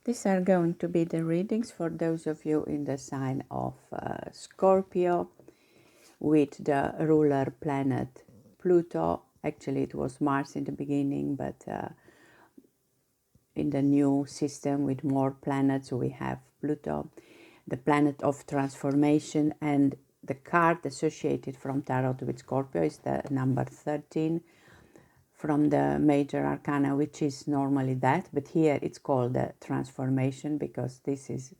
These are going to be the readings for those of you in the sign of Scorpio, with the ruler planet Pluto. Actually, it was Mars in the beginning, but in the new system with more planets, we have Pluto, the planet of transformation, and the card associated from Tarot with Scorpio is the number 13 from the major arcana, which is normally death, but here it's called the transformation because this is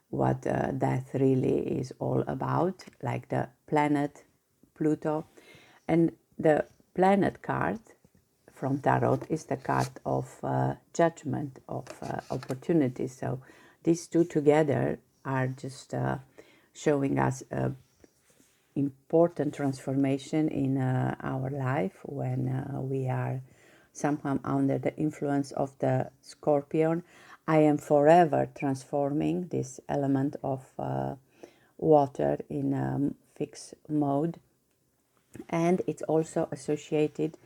what death really is all about, like the planet Pluto. And the planet card from Tarot is the card of judgment, of opportunity. So these two together are just showing us a important transformation in our life when we are somehow under the influence of the Scorpion. I am forever transforming this element of water in fixed mode, and it's also associated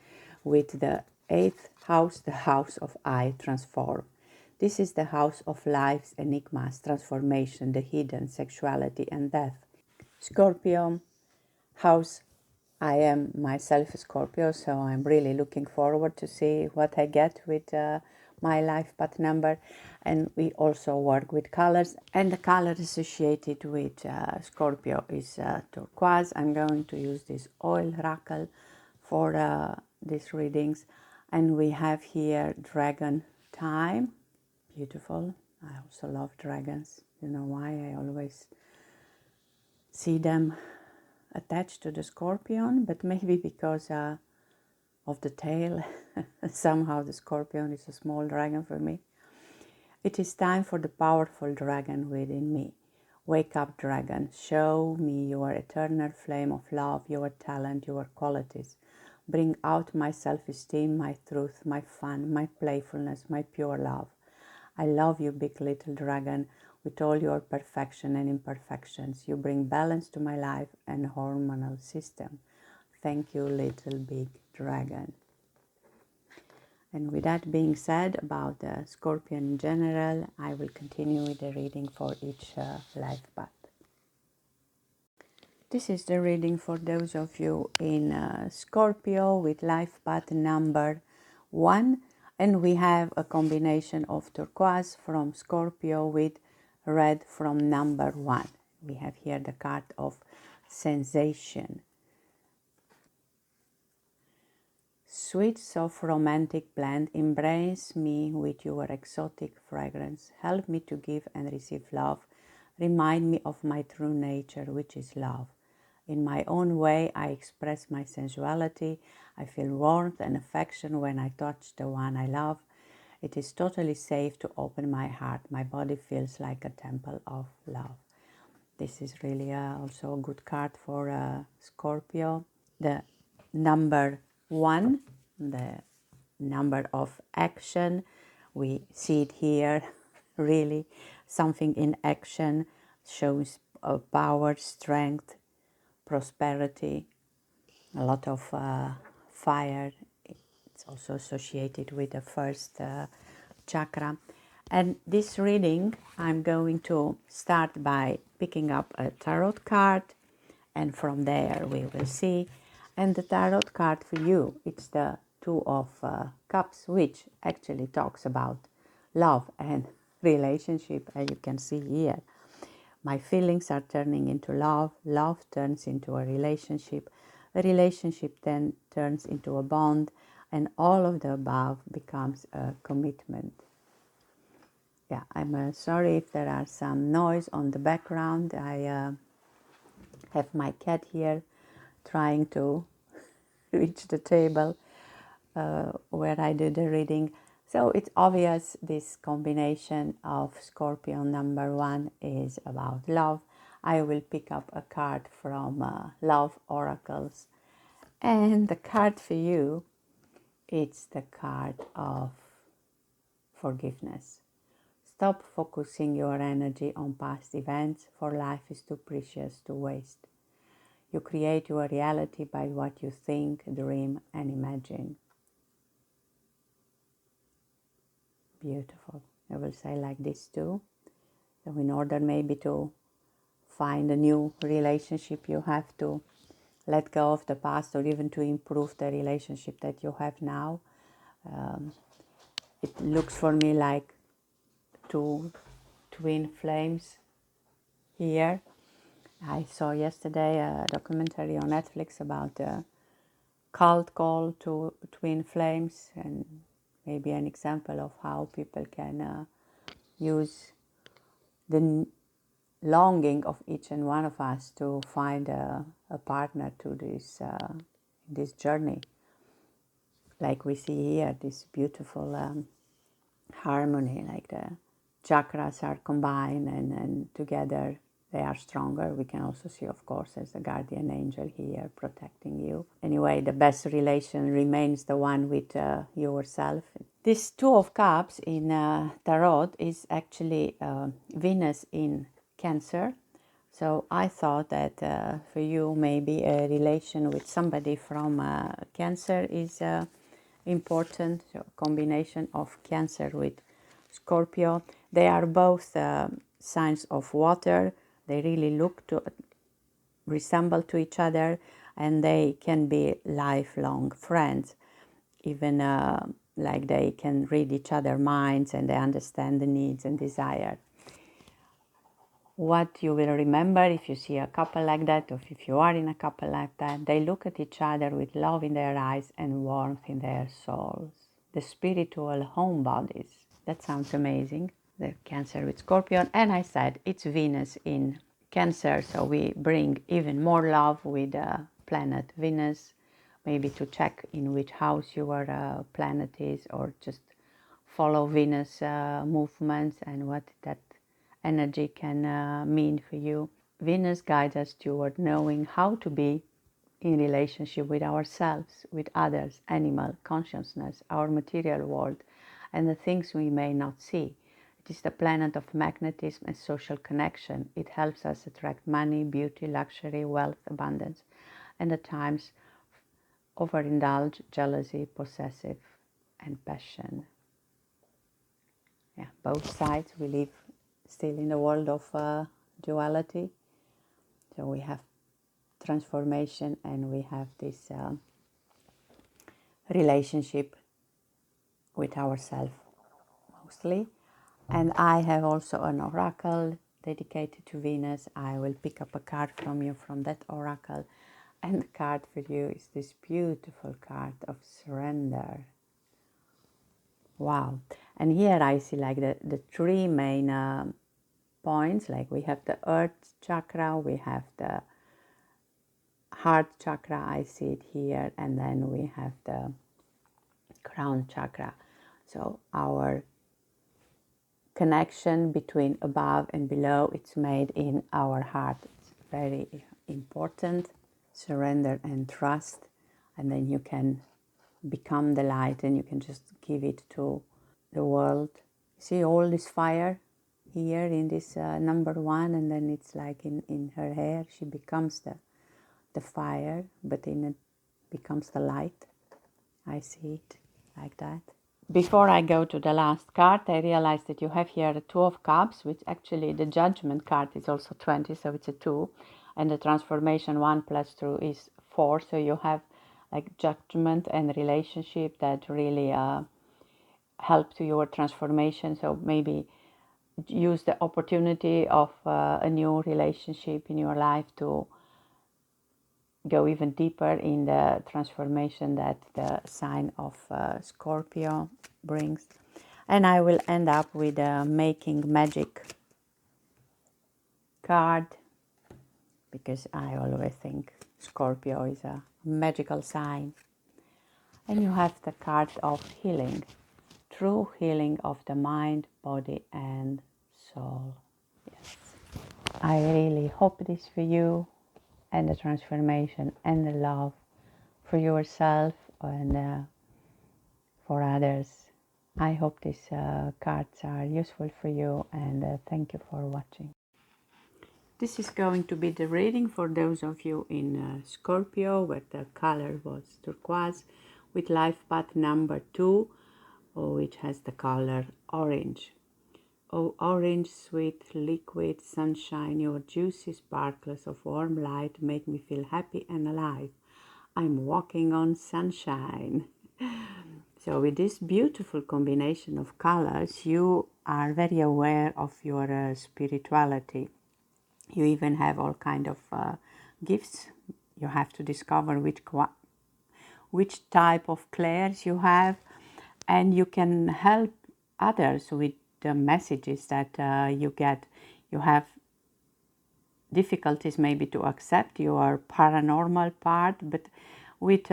with the 8th house, the house of I transform. This is the house of life's enigmas, transformation, the hidden, sexuality and death. Scorpio house, I am myself a Scorpio, so I'm really looking forward to see what I get with my life path number. And we also work with colors, and the color associated with Scorpio is turquoise. I'm going to use this oil oracle for these readings, and we have here dragon time. Beautiful. I also love dragons. You know why? I always see them attached to the scorpion, but maybe because of the tail. Somehow the scorpion is a small dragon for me. It is time for the powerful dragon within me. Wake up, dragon. Show me your eternal flame of love, your talent, your qualities. Bring out my self-esteem, my truth, my fun, my playfulness, my pure love. I love you, big little dragon, with all your perfection and imperfections. You bring balance to my life and hormonal system. Thank you, little big dragon. And with that being said about the Scorpion in general, I will continue with the reading for each life path. This is the reading for those of you in Scorpio with life path number 1. And we have a combination of turquoise from Scorpio with red from number 1. We have here the card of sensation. Sweet, soft, romantic blend, embrace me with your exotic fragrance. Help me to give and receive love. Remind me of my true nature, which is love. In my own way, I express my sensuality. I feel warmth and affection when I touch the one I love. It is totally safe to open my heart. My body feels like a temple of love. This is really also a good card for Scorpio. The number 1, the number of action. We see it here, really. Something in action shows power, strength, prosperity, a lot of fire. It's also associated with the first chakra. And this reading, I'm going to start by picking up a tarot card, and from there we will see. And the tarot card for you, it's the Two of Cups, which actually talks about love and relationship, as you can see here. My feelings are turning into love. Love turns into a relationship then turns into a bond, and all of the above becomes a commitment. Yeah, I'm sorry if there are some noise on the background. I have my cat here trying to reach the table where I do the reading. So it's obvious this combination of Scorpio number 1 is about love. I will pick up a card from Love Oracles. And the card for you, it's the card of forgiveness. Stop focusing your energy on past events, for life is too precious to waste. You create your reality by what you think, dream, and imagine. Beautiful. I will say like this too. So in order maybe to find a new relationship, you have to let go of the past, or even to improve the relationship that you have now. It looks for me like two twin flames here. I saw yesterday a documentary on Netflix about a cult call to twin flames, and maybe an example of how people can use the longing of each and one of us to find a partner to this journey. Like we see here, this beautiful harmony, like the chakras are combined and together they are stronger. We can also see, of course, as a guardian angel here protecting you. Anyway, the best relation remains the one with yourself. This Two of Cups in Tarot is actually Venus in Cancer. So I thought that for you, maybe a relation with somebody from Cancer is important. So combination of Cancer with Scorpio. They are both signs of water. They really look to resemble to each other, and they can be lifelong friends. Even like they can read each other's minds and they understand the needs and desire. What you will remember if you see a couple like that, or if you are in a couple like that, they look at each other with love in their eyes and warmth in their souls. The spiritual homebodies. That sounds amazing. The Cancer with Scorpion. And I said it's Venus in Cancer, so we bring even more love with planet Venus. Maybe to check in which house your planet is, or just follow Venus movements and what that energy can mean for you. Venus guides us toward knowing how to be in relationship with ourselves, with others, animal, consciousness, our material world, and the things we may not see. It is the planet of magnetism and social connection. It helps us attract money, beauty, luxury, wealth, abundance, and at times overindulge, jealousy, possessive, and passion. Yeah, both sides. We live still in the world of duality. So we have transformation and we have this relationship with ourselves mostly. And I have also an oracle dedicated to Venus. I will pick up a card from you from that oracle. And the card for you is this beautiful card of surrender. Wow. And here I see like the three main points. Like we have the earth chakra, we have the heart chakra, I see it here, and then we have the crown chakra. So our connection between above and below, it's made in our heart. It's very important. Surrender and trust, and then you can become the light and you can just give it to the world. See all this fire here in this number one, and then it's like in her hair, she becomes the fire, but in it becomes the light. I see it like that. Before I go to the last card, I realized that you have here the Two of Cups, which actually the Judgment card is also 20, so it's a 2. And the Transformation 1 plus 2 is 4. So you have like judgment and relationship that really help to your transformation. So maybe use the opportunity of a new relationship in your life to go even deeper in the transformation that the sign of Scorpio brings. And I will end up with a Making Magic card, because I always think Scorpio is a magical sign. And you have the card of healing, true healing of the mind, body and soul. Yes. I really hope this for you, and the transformation and the love for yourself and for others. I hope these cards are useful for you, and thank you for watching. This is going to be the reading for those of you in Scorpio, where the color was turquoise, with life path number 2, which has the color orange. Oh, orange, sweet, liquid sunshine, your juicy sparkles of warm light make me feel happy and alive. I'm walking on sunshine. So with this beautiful combination of colors, you are very aware of your spirituality. You even have all kind of gifts. You have to discover which type of clairs you have, and you can help others with the messages that you get. You have difficulties maybe to accept your paranormal part, but with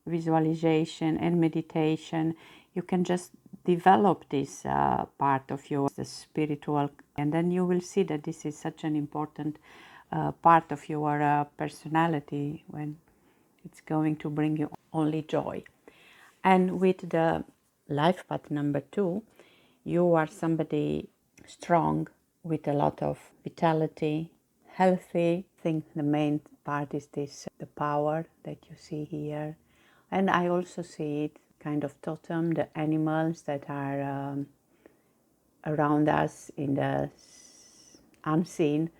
visualization and meditation, you can just develop this part of your the spiritual, and then you will see that this is such an important part of your personality, when it's going to bring you only joy. And with the life path number 2, you are somebody strong with a lot of vitality, healthy. I think the main part is this, the power that you see here. And I also see it kind of totem, the animals that are around us in the unseen,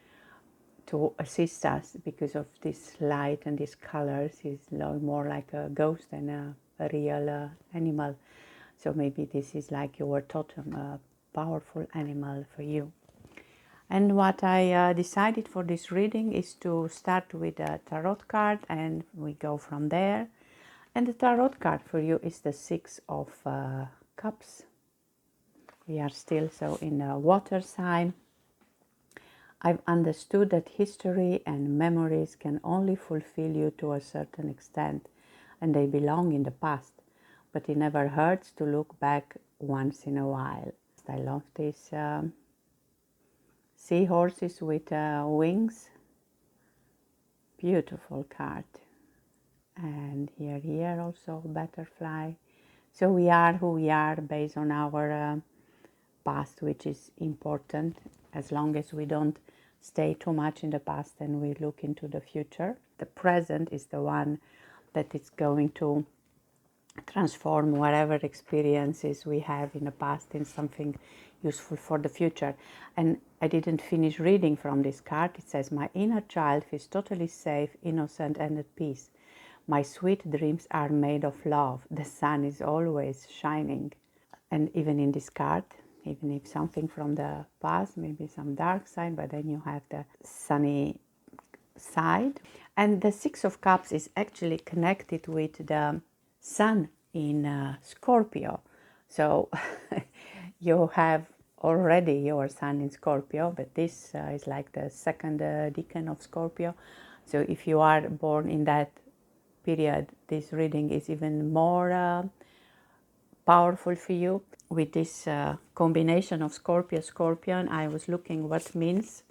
to assist us because of this light and these colors. Is more like a ghost than a real animal. So maybe this is like your totem, a powerful animal for you. And what I decided for this reading is to start with a tarot card, and we go from there. And the tarot card for you is the Six of Cups. We are still so in a water sign. I've understood that history and memories can only fulfill you to a certain extent, and they belong in the past, but it never hurts to look back once in a while. I love these seahorses with wings. Beautiful card. And here also butterfly. So we are who we are based on our past, which is important. As long as we don't stay too much in the past and we look into the future. The present is the one that is going to transform whatever experiences we have in the past in something useful for the future. And I didn't finish reading from this card. It says, my inner child is totally safe, innocent, and at peace. My sweet dreams are made of love. The sun is always shining. And even in this card, even if something from the past, maybe some dark side, but then you have the sunny side. And the Six of Cups is actually connected with the sun in Scorpio. So you have already your sun in Scorpio, but this is like the second decan of Scorpio. So if you are born in that period, this reading is even more powerful for you. With this combination of Scorpio, Scorpion, I was looking what means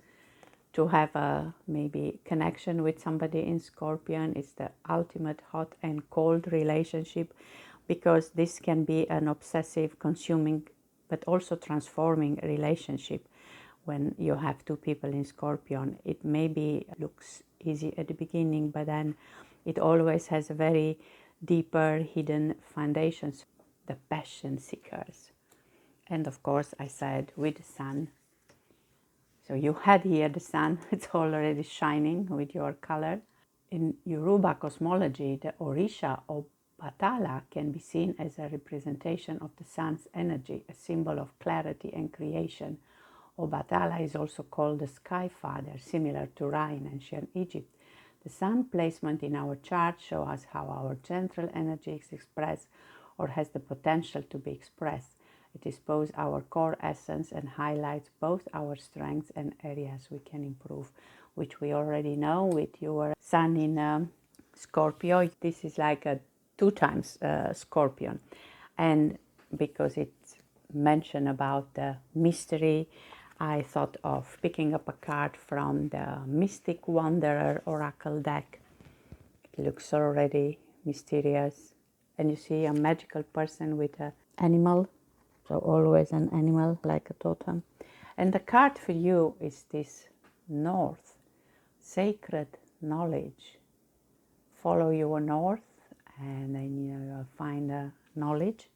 to have a maybe connection with somebody in Scorpion. Is the ultimate hot and cold relationship, because this can be an obsessive, consuming, but also transforming relationship. When you have two people in Scorpion, it maybe looks easy at the beginning, but then it always has a very deeper hidden foundations, the passion seekers. And of course I said with the sun. So you had here the sun, it's already shining with your color. In Yoruba cosmology, the Orisha or Batala can be seen as a representation of the sun's energy, a symbol of clarity and creation. Obatala is also called the Sky Father, similar to Ra in ancient Egypt. The sun placement in our chart shows us how our central energy is expressed or has the potential to be expressed. It exposes our core essence and highlights both our strengths and areas we can improve, which we already know with your sun in Scorpio. This is like a 2 times Scorpion. And because it's mentioned about the mystery, I thought of picking up a card from the Mystic Wanderer Oracle deck. It looks already mysterious. And you see a magical person with an animal. So always an animal, like a totem. And the card for you is this North, sacred knowledge. Follow your north, and then you find knowledge.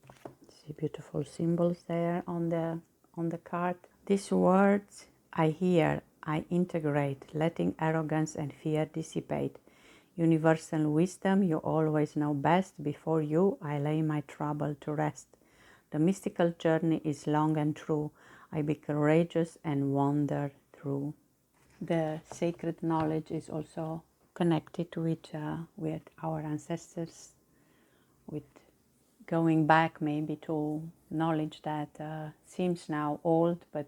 See beautiful symbols there on the card. These words I hear, I integrate, letting arrogance and fear dissipate. Universal wisdom, you always know best. Before you, I lay my trouble to rest. The mystical journey is long and true. I be courageous and wander through. The sacred knowledge is also connected with our ancestors, with going back maybe to knowledge that seems now old but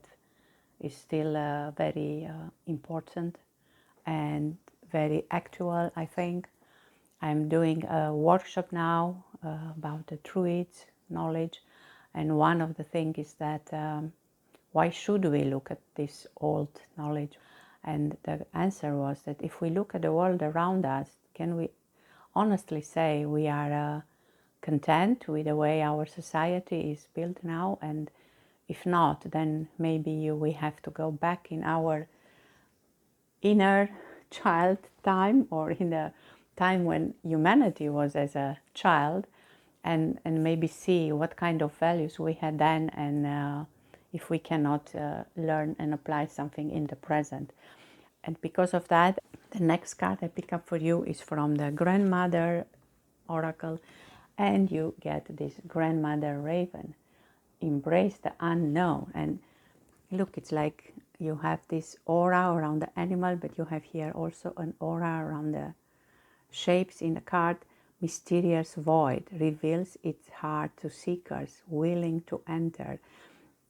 is still very important and very actual, I think. I'm doing a workshop now about the Druids knowledge, and one of the things is that why should we look at this old knowledge? And the answer was that if we look at the world around us, can we honestly say we are content with the way our society is built now? And if not, then maybe we have to go back in our inner child time, or in the time when humanity was as a child, and maybe see what kind of values we had then, and if we cannot learn and apply something in the present. And because of that, the next card I pick up for you is from the Grandmother Oracle, and you get this Grandmother Raven. Embrace the unknown. And look, it's like you have this aura around the animal, but you have here also an aura around the shapes in the card. Mysterious void reveals its heart to seekers willing to enter.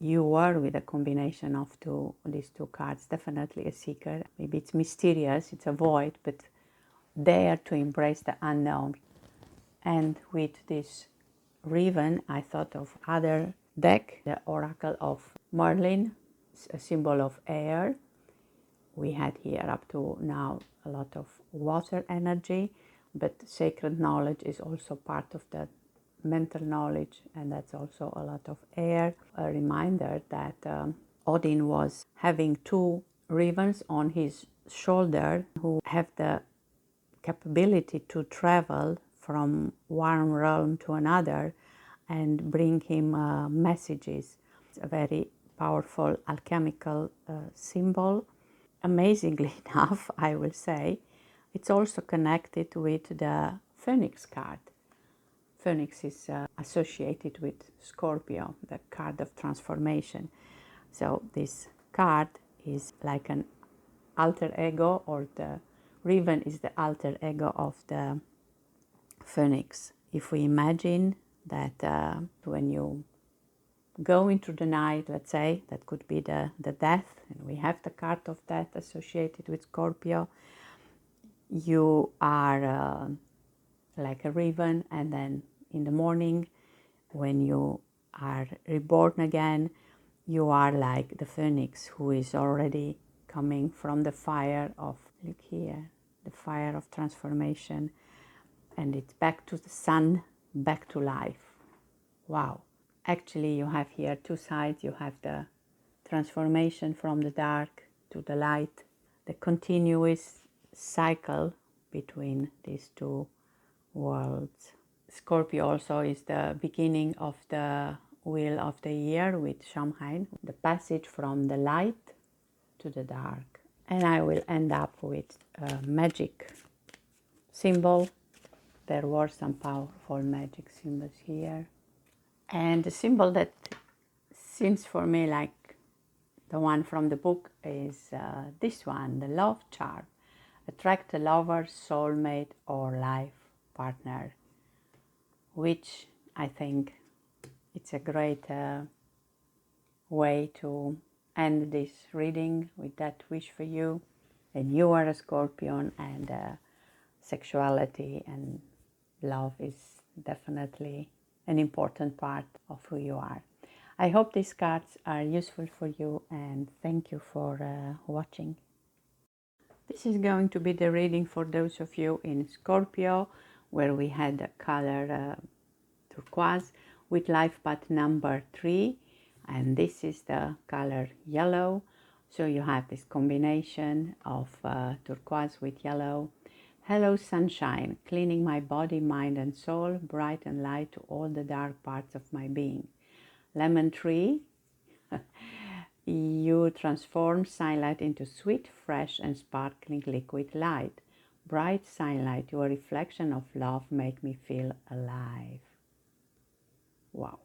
You were with a combination of these two cards, definitely a seeker. Maybe it's mysterious, it's a void, but dare to embrace the unknown. And with this Raven, I thought of other deck, the Oracle of Merlin, a symbol of air. We had here up to now a lot of water energy, but sacred knowledge is also part of that mental knowledge, and that's also a lot of air. A reminder that Odin was having two ravens on his shoulder who have the capability to travel from one realm to another and bring him messages. It's a very powerful alchemical symbol. Amazingly enough, I will say, it's also connected with the Phoenix card. Phoenix is associated with Scorpio, the card of transformation. So this card is like an alter ego, or the Raven is the alter ego of the Phoenix. If we imagine that when you go into the night, let's say, that could be the death, and we have the card of death associated with Scorpio, you are like a raven, and then in the morning when you are reborn again, you are like the phoenix who is already coming from the fire of, look here, the fire of transformation, and it's back to the sun, back to life. Wow. Actually, you have here two sides. You have the transformation from the dark to the light, the continuous cycle between these two worlds. Scorpio also is the beginning of the wheel of the year with Samhain, the passage from the light to the dark. And I will end up with a magic symbol. There were some powerful magic symbols here. And the symbol that seems for me like the one from the book is this one, the love charm. Attract a lover, soulmate, or life partner, which I think it's a great way to end this reading with that wish for you. And you are a Scorpion, and sexuality and love is definitely an important part of who you are. I hope these cards are useful for you, and thank you for watching. This is going to be the reading for those of you in Scorpio, where we had the color turquoise with life path number 3, and this is the color yellow. So you have this combination of turquoise with yellow. Hello sunshine, cleaning my body, mind and soul, bright and light to all the dark parts of my being. Lemon tree, You transform sunlight into sweet, fresh and sparkling liquid light. Bright sunlight, your reflection of love, make me feel alive. Wow.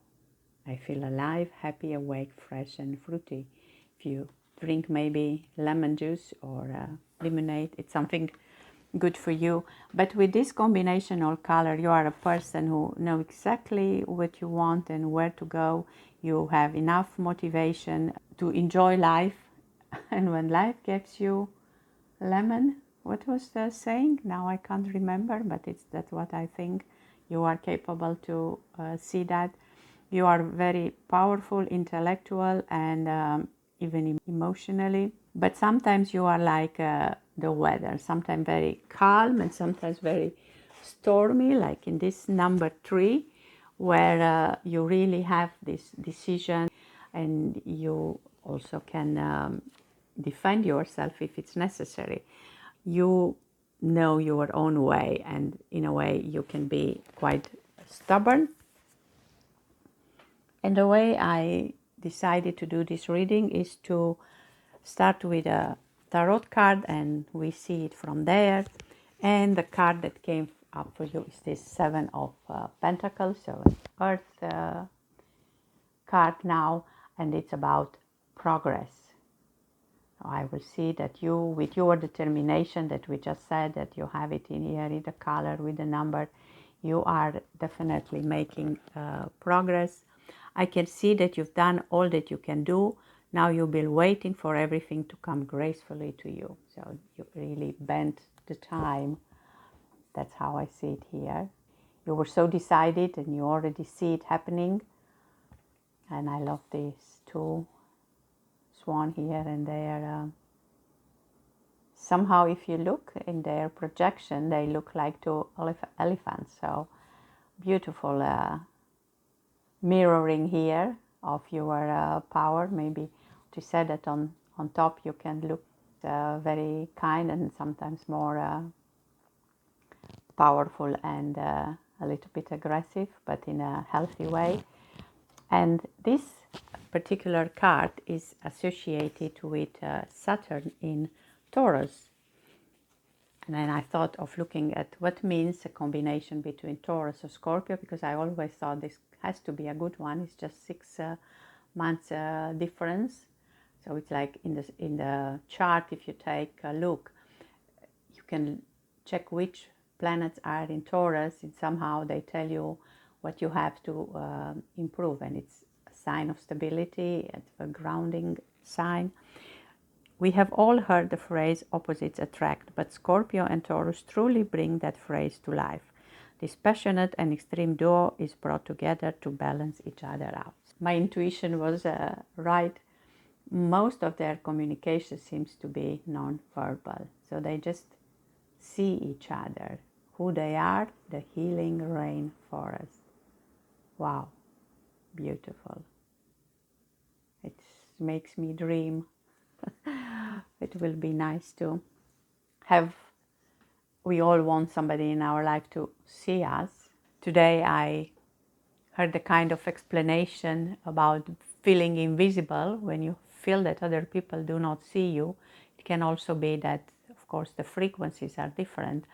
I feel alive, happy, awake, fresh and fruity. If you drink maybe lemon juice or lemonade, it's something good for you. But with this combination of color, you are a person who knows exactly what you want and where to go. You have enough motivation to enjoy life. And when life gives you lemon, what was the saying? Now I can't remember, but that's what I think. You are capable to see that. You are very powerful, intellectual, and even emotionally. But sometimes you are like the weather, sometimes very calm and sometimes very stormy, like in this number 3, where you really have this decision and you also can defend yourself if it's necessary. You know your own way, and in a way you can be quite stubborn. And the way I decided to do this reading is to start with a tarot card, and we see it from there. And the card that came up for you is this 7 of Pentacles, so an Earth card now, and it's about progress. I will see that you, with your determination that we just said, that you have it in here, in the color, with the number, you are definitely making progress. I can see that you've done all that you can do. Now you've been waiting for everything to come gracefully to you. So you really bent the time. That's how I see it here. You were so decided and you already see it happening. And I love these two swan here and there. Somehow, if you look in their projection, they look like two elephants. So beautiful mirroring here of your power. Maybe to say that on top you can look very kind and sometimes more powerful and a little bit aggressive, but in a healthy way. And this particular card is associated with Saturn in Taurus. And then I thought of looking at what means a combination between Taurus or Scorpio, because I always thought this has to be a good one. It's just 6 months difference. So it's like in the chart, if you take a look, you can check which planets are in Taurus, and somehow they tell you what you have to improve. And it's a sign of stability, it's a grounding sign. We have all heard the phrase opposites attract, but Scorpio and Taurus truly bring that phrase to life. This passionate and extreme duo is brought together to balance each other out. My intuition was right. Most of their communication seems to be non-verbal, so they just see each other, who they are, the healing rainforest. Wow, beautiful. It makes me dream. It will be nice to have, we all want somebody in our life to see us. Today I heard a kind of explanation about feeling invisible. When you feel that other people do not see you, it can also be that, of course, the frequencies are different,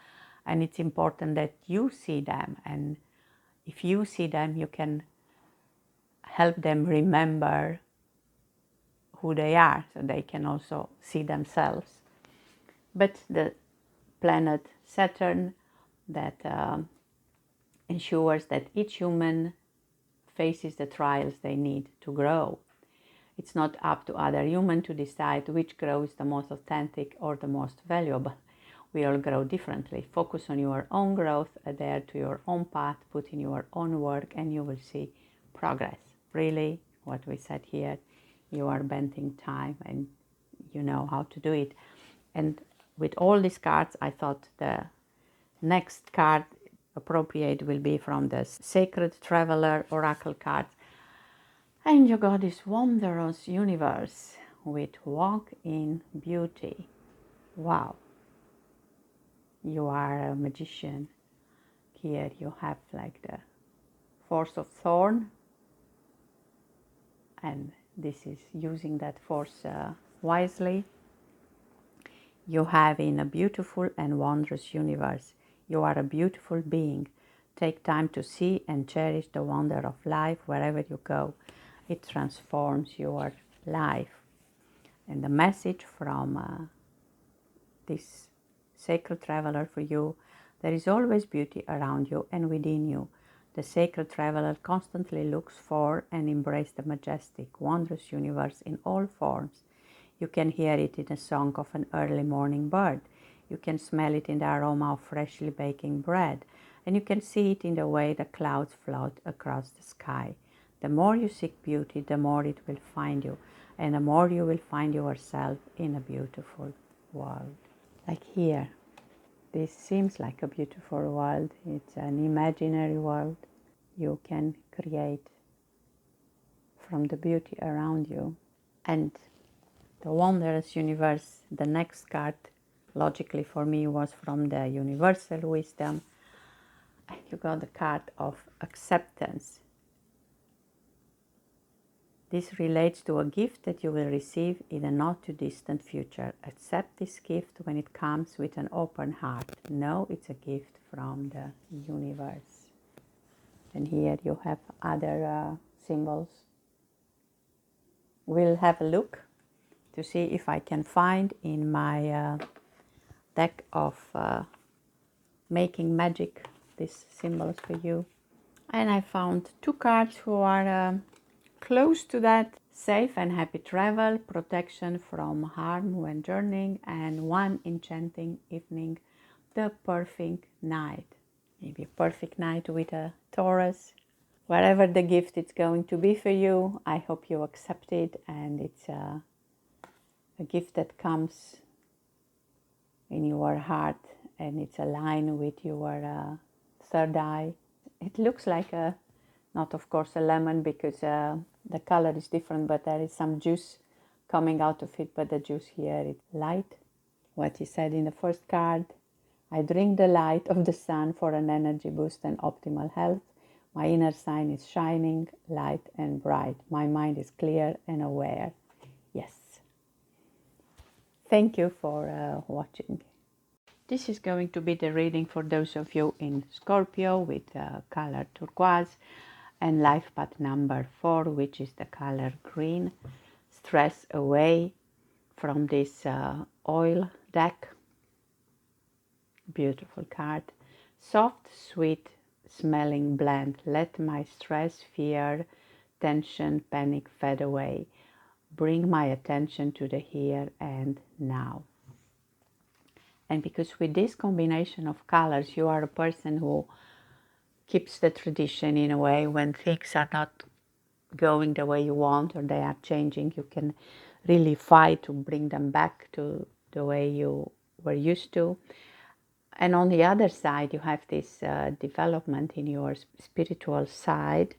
and it's important that you see them. And if you see them, you can help them remember who they are, so they can also see themselves. But the planet Saturn that ensures that each human faces the trials they need to grow. It's not up to other human to decide which growth is the most authentic or the most valuable. We all grow differently. Focus on your own growth, adhere to your own path, put in your own work, and you will see progress. Really, what we said here, you are bending time and you know how to do it. And with all these cards, I thought the next card appropriate will be from the Sacred Traveler Oracle cards. And you got this wondrous universe with walk in beauty. Wow. You are a magician. Here you have like the Force of Thorn and this is using that force wisely. You have in a beautiful and wondrous universe. You are a beautiful being. Take time to see and cherish the wonder of life wherever you go. It transforms your life. And the message from this sacred traveler for you: there is always beauty around you and within you. The sacred traveler constantly looks for and embraces the majestic, wondrous universe in all forms. You can hear it in the song of an early morning bird. You can smell it in the aroma of freshly baking bread. And you can see it in the way the clouds float across the sky. The more you seek beauty, the more it will find you. And the more you will find yourself in a beautiful world. Like here, this seems like a beautiful world. It's an imaginary world you can create from the beauty around you. And the wondrous universe, the next card, logically for me, was from the universal wisdom. And you got the card of acceptance. This relates to a gift that you will receive in a not too distant future. Accept this gift when it comes with an open heart. Know it's a gift from the universe. And here you have other symbols. We'll have a look to see if I can find in my deck of making magic these symbols for you. And I found two cards who are close to that: safe and happy travel, protection from harm when journeying, and one enchanting evening, the perfect night. Maybe a perfect night with a Taurus. Whatever the gift it's going to be for you, I hope you accept it, and it's a gift that comes in your heart and it's aligned with your third eye. It looks like not of course a lemon, because the color is different, but there is some juice coming out of it. But the juice here is light. What he said in the first card: I drink the light of the sun for an energy boost and optimal health. My inner sign is shining, light and bright. My mind is clear and aware. Yes. Thank you for watching. This is going to be the reading for those of you in Scorpio with color turquoise and life path number 4, which is the color green. Stress away from this oil deck. Beautiful card. Soft, sweet smelling blend. Let my stress, fear, tension, panic fade away. Bring my attention to the here and now. And because with this combination of colors, you are a person who keeps the tradition in a way. When things are not going the way you want or they are changing, you can really fight to bring them back to the way you were used to. And on the other side, you have this development in your spiritual side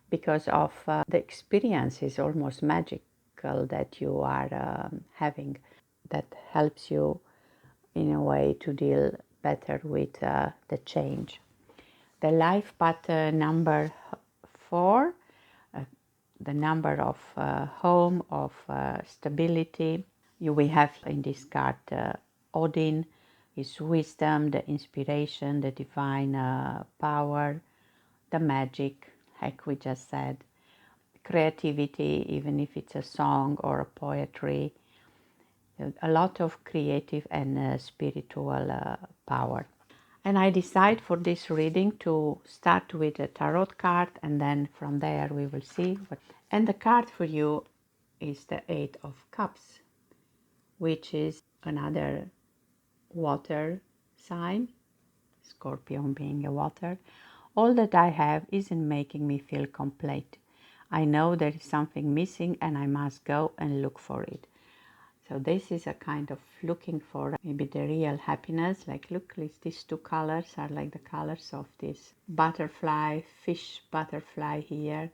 because of the experience is almost magical that you are having, that helps you in a way to deal better with the change. The life path number 4, the number of home, of stability. We have in this card Odin, is wisdom, the inspiration, the divine power, the magic, like we just said, creativity, even if it's a song or a poetry, a lot of creative and spiritual power. And I decide for this reading to start with a tarot card, and then from there we will see what. And the card for you is the 8 of Cups, which is another water sign, Scorpion being a water. All that I have isn't making me feel complete. I know there is something missing and I must go and look for it. So this is a kind of looking for maybe the real happiness. Like, look, these two colors are like the colors of this butterfly, fish butterfly here.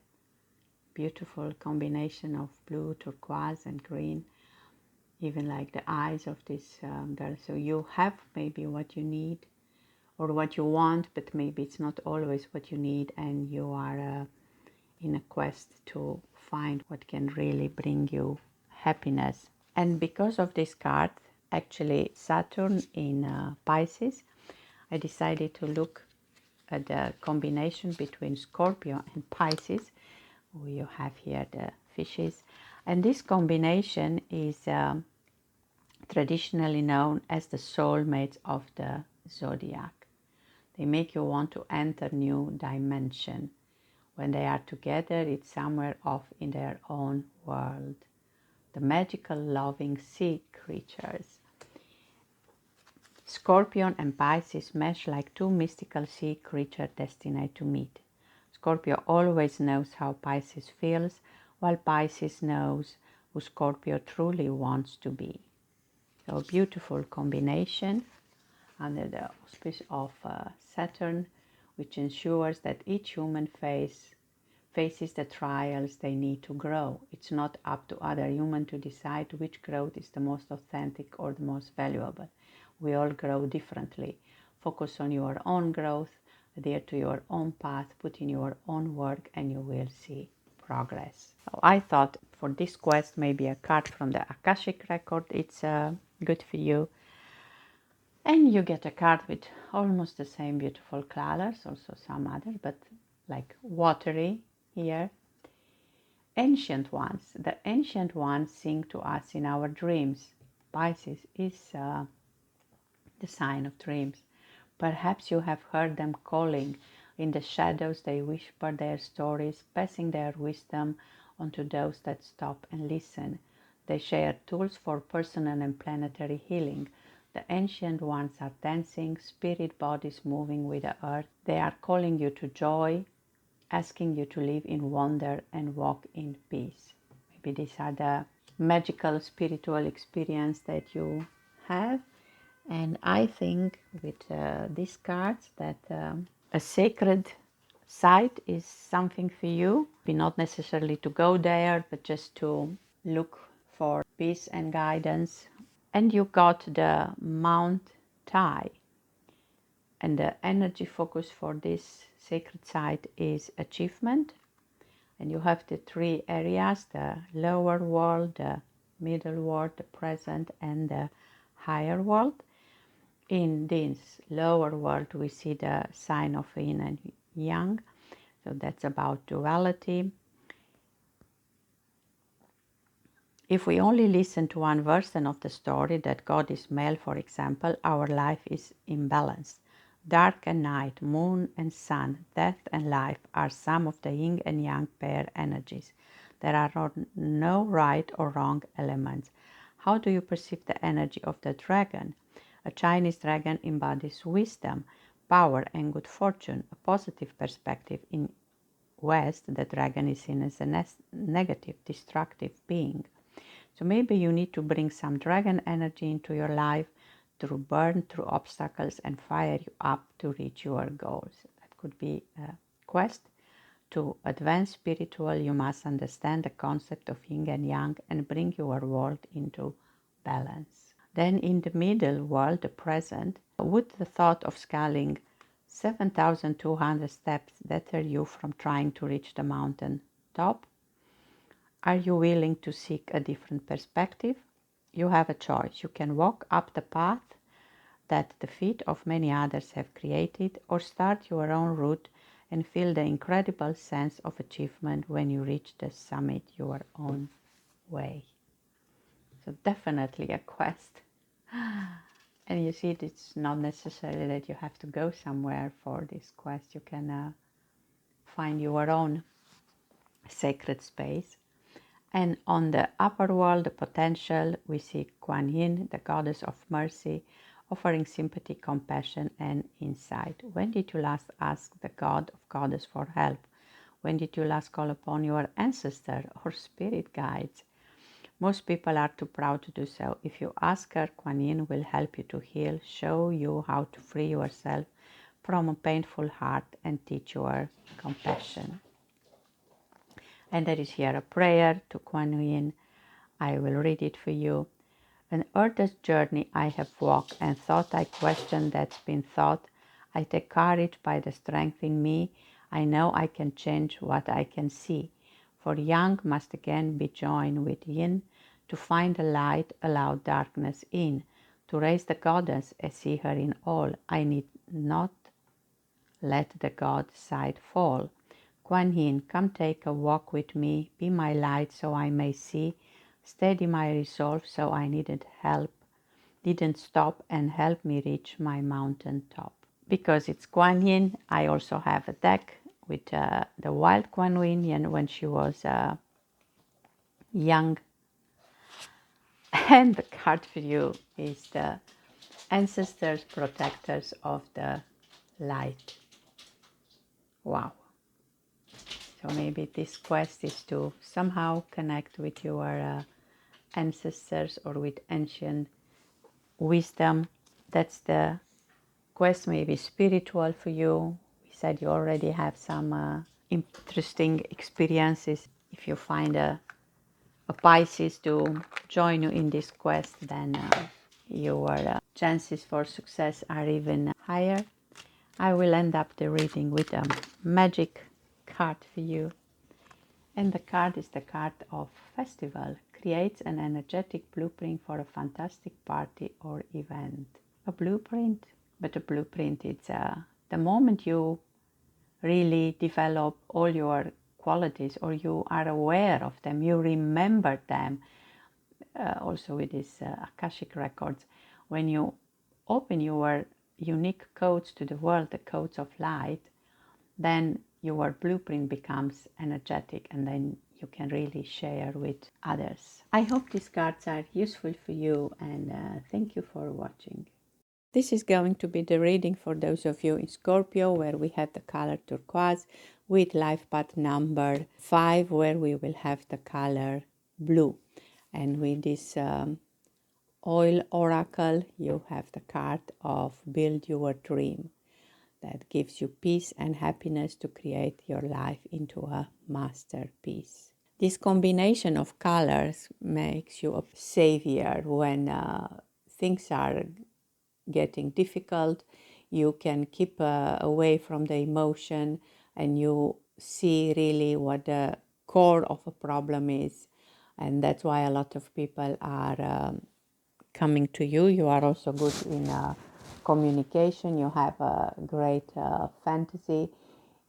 Beautiful combination of blue, turquoise and green. Even like the eyes of this girl. So you have maybe what you need or what you want, but maybe it's not always what you need, and you are in a quest to find what can really bring you happiness. And because of this card, actually Saturn in Pisces, I decided to look at the combination between Scorpio and Pisces. You have here the fishes, and this combination is traditionally known as the soulmates of the zodiac. They make you want to enter new dimension. When they are together, it's somewhere off in their own world. The magical, loving sea creatures. Scorpion and Pisces mesh like two mystical sea creatures destined to meet. Scorpio always knows how Pisces feels, while Pisces knows who Scorpio truly wants to be. So a beautiful combination under the auspice of Saturn, which ensures that each human faces the trials they need to grow. It's not up to other humans to decide which growth is the most authentic or the most valuable. We all grow differently. Focus on your own growth, adhere to your own path, put in your own work, and you will see progress. So I thought for this quest, maybe a card from the Akashic record, it's good for you. And you get a card with almost the same beautiful colors, also some other, but like watery here. Ancient ones. The ancient ones sing to us in our dreams. Pisces is the sign of dreams. Perhaps you have heard them calling. In the shadows they whisper their stories, passing their wisdom on to those that stop and listen. They share tools for personal and planetary healing. The ancient ones are dancing, spirit bodies moving with the earth. They are calling you to joy, asking you to live in wonder and walk in peace. Maybe these are the magical spiritual experience that you have. And I think with these cards that a sacred site is something for you. Be not necessarily to go there, but just to look for peace and guidance. And you got the Mount Tai. And the energy focus for this sacred site is achievement. And you have the three areas, the lower world, the middle world, the present, and the higher world. In this lower world, we see the sign of yin and yang. So that's about duality. If we only listen to one version of the story, that God is male, for example, our life is imbalanced. Dark and night, moon and sun, death and life are some of the yin and yang pair energies. There are no right or wrong elements. How do you perceive the energy of the dragon? A Chinese dragon embodies wisdom, power, and good fortune. A positive perspective. In West, the dragon is seen as a negative, destructive being. So maybe you need to bring some dragon energy into your life to burn through obstacles and fire you up to reach your goals. That could be a quest. To advance spiritual, you must understand the concept of yin and yang and bring your world into balance. Then in the middle world, the present, would the thought of scaling 7,200 steps deter you from trying to reach the mountain top? Are you willing to seek a different perspective? You have a choice. You can walk up the path that the feet of many others have created, or start your own route and feel the incredible sense of achievement when you reach the summit your own way. So definitely a quest. And you see, it's not necessarily that you have to go somewhere for this quest. You can find your own sacred space. And on the upper world, the potential, we see Kuan Yin, the goddess of mercy, offering sympathy, compassion, and insight. When did you last ask the god of goddess for help? When did you last call upon your ancestor or spirit guides? Most people are too proud to do so. If you ask her, Kuan Yin will help you to heal, show you how to free yourself from a painful heart, and teach you compassion. And there is here a prayer to Kuan Yin. I will read it for you. An earth's journey I have walked, and thought I question that's been thought. I take courage by the strength in me. I know I can change what I can see. For yang must again be joined with yin. To find the light, allow darkness in. To raise the goddess, I see her in all. I need not let the god side fall. Kuan Yin, come take a walk with me. Be my light so I may see. Steady my resolve so I didn't stop and help me reach my mountain top. Because it's Kuan Yin, I also have a deck with the wild Kuan Yin when she was young. And the card for you is the ancestors, protectors of the light. Wow. So maybe this quest is to somehow connect with your ancestors or with ancient wisdom. That's the quest, maybe spiritual for you. We said you already have some interesting experiences. If you find a Pisces to join you in this quest, then your chances for success are even higher. I will end up the reading with a magic card for you. And the card is the card of festival. Creates an energetic blueprint for a fantastic party or event. A blueprint, but a blueprint, it's the moment you really develop all your qualities or you are aware of them, you remember them. Also with these Akashic records, when you open your unique codes to the world, the codes of light, then your blueprint becomes energetic and then you can really share with others. I hope these cards are useful for you and thank you for watching. This is going to be the reading for those of you in Scorpio, where we have the color turquoise, with life path number 5, where we will have the color blue. And with this oil oracle, you have the card of build your dream. That gives you peace and happiness to create your life into a masterpiece. This combination of colors makes you a savior when things are getting difficult. You can keep away from the emotion and you see really what the core of a problem is. And that's why a lot of people are coming to you. You are also good in communication. You have a great fantasy.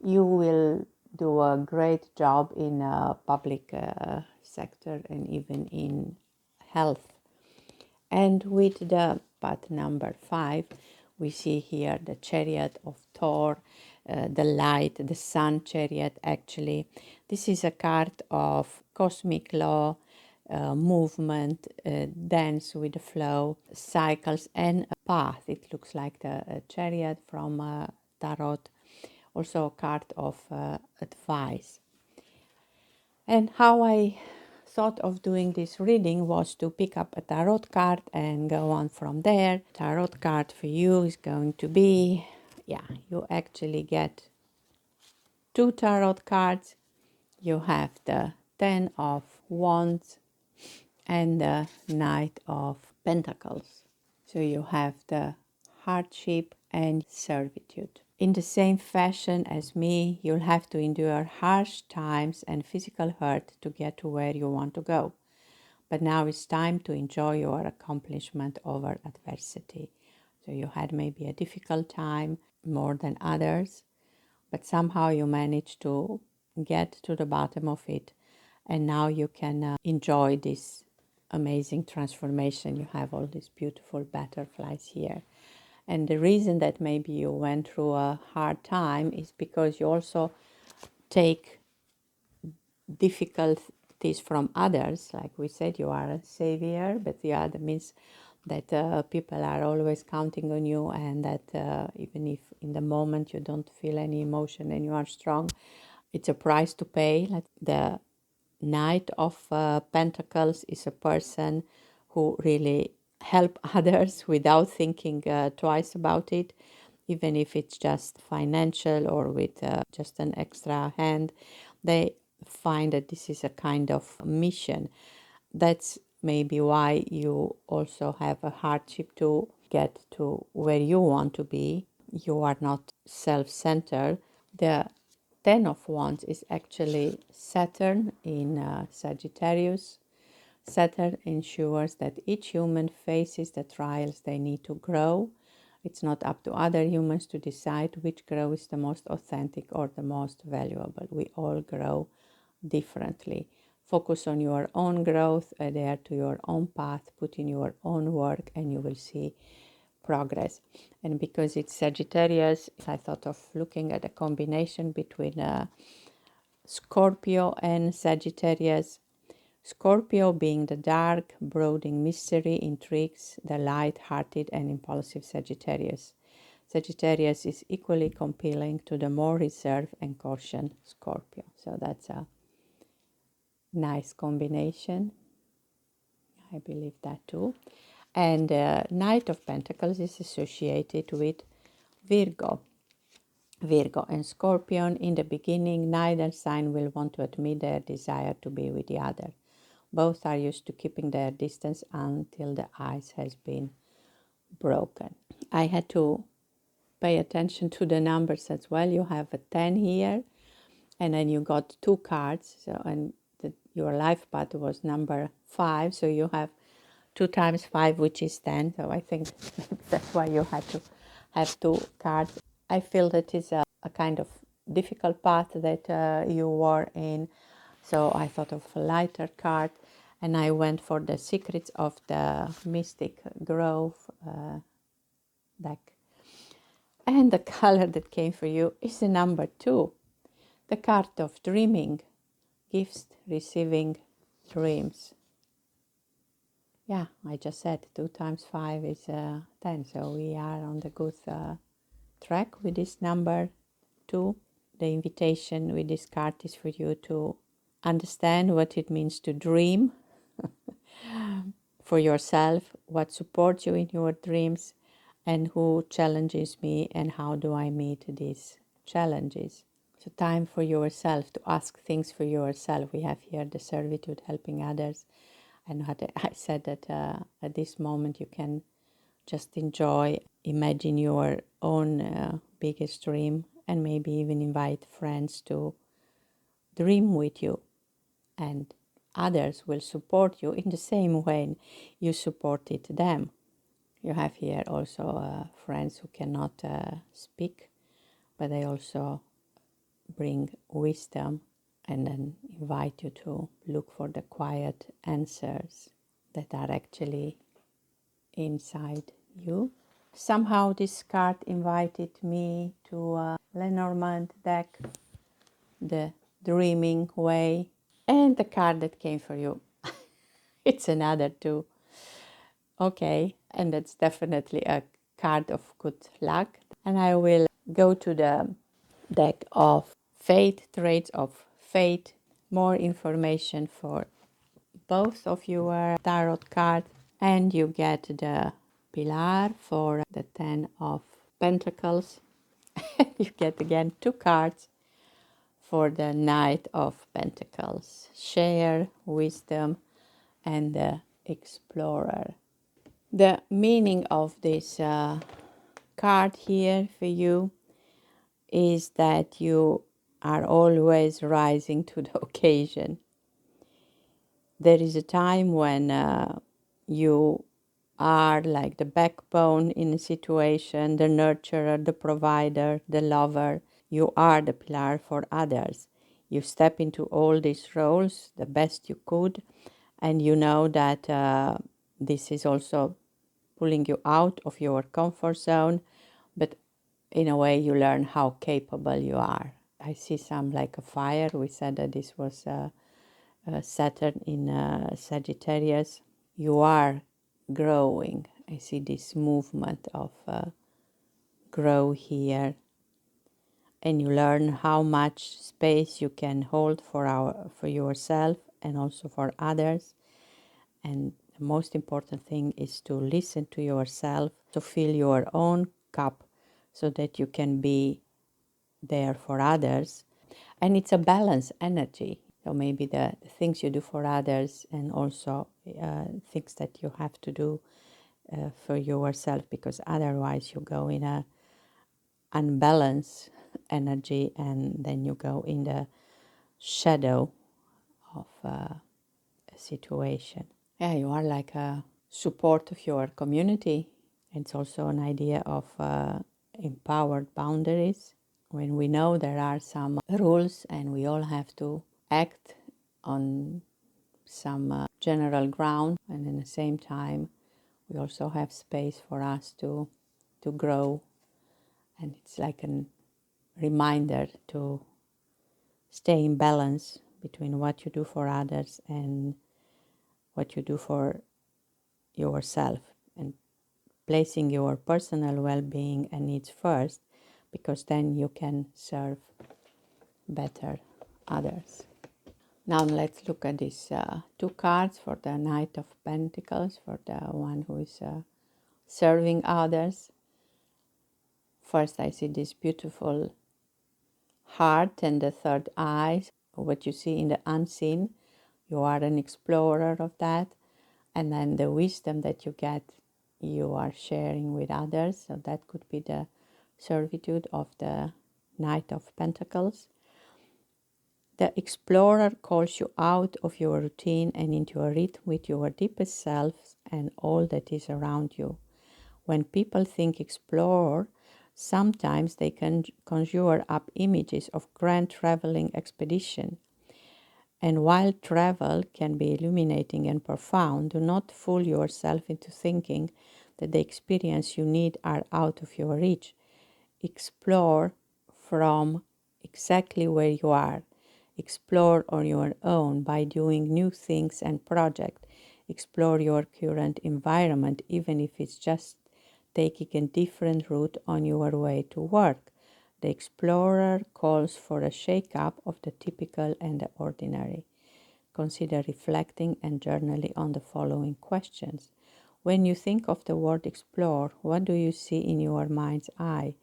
You will do a great job in public sector and even in health. And with the path number 5, we see here the chariot of Thor, the light, the sun chariot actually. This is a card of cosmic law, movement, dance with the flow, cycles and a path. It looks like the chariot from Tarot. Also a card of advice. And how I thought of doing this reading was to pick up a tarot card and go on from there. Tarot card for you is going to be, you actually get 2 tarot cards. You have the 10 of Wands and the Knight of Pentacles. So you have the hardship and servitude. In the same fashion as me, you'll have to endure harsh times and physical hurt to get to where you want to go. But now it's time to enjoy your accomplishment over adversity. So you had maybe a difficult time more than others, but somehow you managed to get to the bottom of it. And now you can enjoy this amazing transformation. You have all these beautiful butterflies here. And the reason that maybe you went through a hard time is because you also take difficulties from others. Like we said, you are a savior, but the other means that people are always counting on you, and that even if in the moment you don't feel any emotion and you are strong, it's a price to pay. Like the Knight of Pentacles is a person who really help others without thinking twice about it, even if it's just financial or with just an extra hand. They find that this is a kind of mission. That's maybe why you also have a hardship to get to where you want to be. You are not self-centered. The Ten of Wands is actually Saturn in Sagittarius. Saturn ensures that each human faces the trials they need to grow. It's not up to other humans to decide which growth is the most authentic or the most valuable. We all grow differently. Focus on your own growth, adhere to your own path, put in your own work, and you will see progress. And because it's Sagittarius, I thought of looking at a combination between Scorpio and Sagittarius. Scorpio being the dark, brooding mystery, intrigues the light-hearted and impulsive Sagittarius. Sagittarius is equally compelling to the more reserved and cautious Scorpio. So that's a nice combination. I believe that too. And Knight of Pentacles is associated with Virgo. Virgo and Scorpion, in the beginning, neither sign will want to admit their desire to be with the other. Both are used to keeping their distance until the ice has been broken. I had to pay attention to the numbers as well. You have a 10 here, and then you got two cards. So, and your life path was number 5. So you have 2 times 5, which is 10. So I think that's why you had to have 2 cards. I feel that is a kind of difficult path that you were in. So I thought of a lighter card, and I went for the Secrets of the Mystic Grove deck. And the color that came for you is the number 2, the card of dreaming, gifts, receiving, dreams. Yeah, I just said 2 times 5 is 10, so we are on the good track with this number 2. The invitation with this card is for you to understand what it means to dream for yourself, what supports you in your dreams, and who challenges me, and how do I meet these challenges. So time for yourself, to ask things for yourself. We have here the servitude, helping others. And I said that at this moment you can just enjoy, imagine your own biggest dream, and maybe even invite friends to dream with you. And others will support you in the same way you supported them. You have here also friends who cannot speak, but they also bring wisdom and then invite you to look for the quiet answers that are actually inside you. Somehow this card invited me to Lenormand deck, the dreaming way, and the card that came for you. It's another 2. Okay, and that's definitely a card of good luck. And I will go to the deck of Fate, Traits of Fate. More information for both of your tarot cards. And you get the Pilar for the 10 of Pentacles. You get again 2 cards for the Knight of Pentacles. Share, Wisdom, and the Explorer. The meaning of this card here for you is that you are always rising to the occasion. There is a time when you are like the backbone in a situation, the nurturer, the provider, the lover. You are the pillar for others. You step into all these roles the best you could, and you know that this is also pulling you out of your comfort zone, but in a way you learn how capable you are. I see some like a fire. We said that this was Saturn in Sagittarius. You are growing. I see this movement of grow here, and you learn how much space you can hold for yourself and also for others. And the most important thing is to listen to yourself, to fill your own cup so that you can be there for others. And it's a balanced energy. So maybe the things you do for others, and also things that you have to do for yourself, because otherwise you go in a unbalanced energy, and then you go in the shadow of a situation. Yeah, you are like a support of your community. It's also an idea of empowered boundaries. When we know there are some rules and we all have to act on some general ground, and at the same time we also have space for us to grow, and it's like a reminder to stay in balance between what you do for others and what you do for yourself, and placing your personal well-being and needs first, because then you can serve better others. Now let's look at these two cards for the Knight of Pentacles, for the one who is serving others. First, I see this beautiful heart and the third eye, what you see in the unseen. You are an explorer of that. And then the wisdom that you get, you are sharing with others. So that could be the servitude of the Knight of Pentacles. The explorer calls you out of your routine and into a rhythm with your deepest self and all that is around you. When people think explorer, sometimes they can conjure up images of grand traveling expedition. And while travel can be illuminating and profound, do not fool yourself into thinking that the experience you need are out of your reach. Explore from exactly where you are. Explore on your own by doing new things and projects. Explore your current environment, even if it's just taking a different route on your way to work. The explorer calls for a shake-up of the typical and the ordinary. Consider reflecting and journaling on the following questions. When you think of the word explore, what do you see in your mind's eye?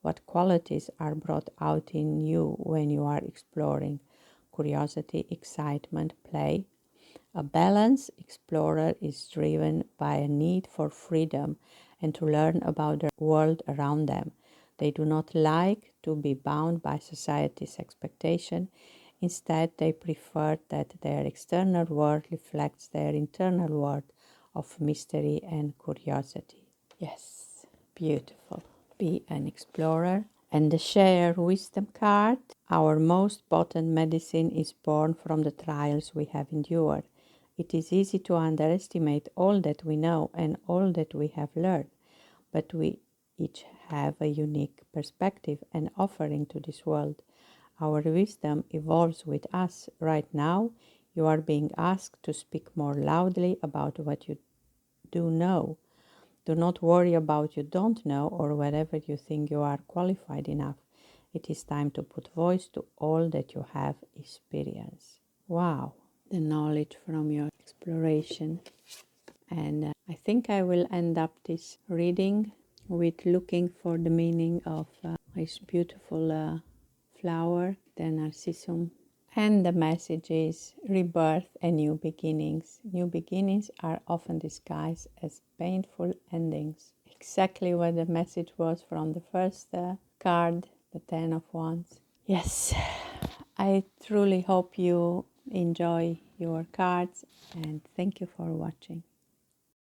What qualities are brought out in you when you are exploring? Curiosity, excitement, play. A balanced explorer is driven by a need for freedom and to learn about the world around them. They do not like to be bound by society's expectation. Instead, they prefer that their external world reflects their internal world of mystery and curiosity. Yes, beautiful. Be an explorer. And the Share Wisdom card. Our most potent medicine is born from the trials we have endured. It is easy to underestimate all that we know and all that we have learned, but we each have a unique perspective and offering to this world. Our wisdom evolves with us. Right now, you are being asked to speak more loudly about what you do know. Do not worry about you don't know or whatever you think you are qualified enough. It is time to put voice to all that you have experienced. Wow, the knowledge from your exploration. And I think I will end up this reading with looking for the meaning of this beautiful flower, the narcissum. And the message is rebirth and new beginnings. New beginnings are often disguised as painful endings. Exactly what the message was from the first card, the Ten of Wands. Yes, I truly hope you enjoy your cards, and thank you for watching.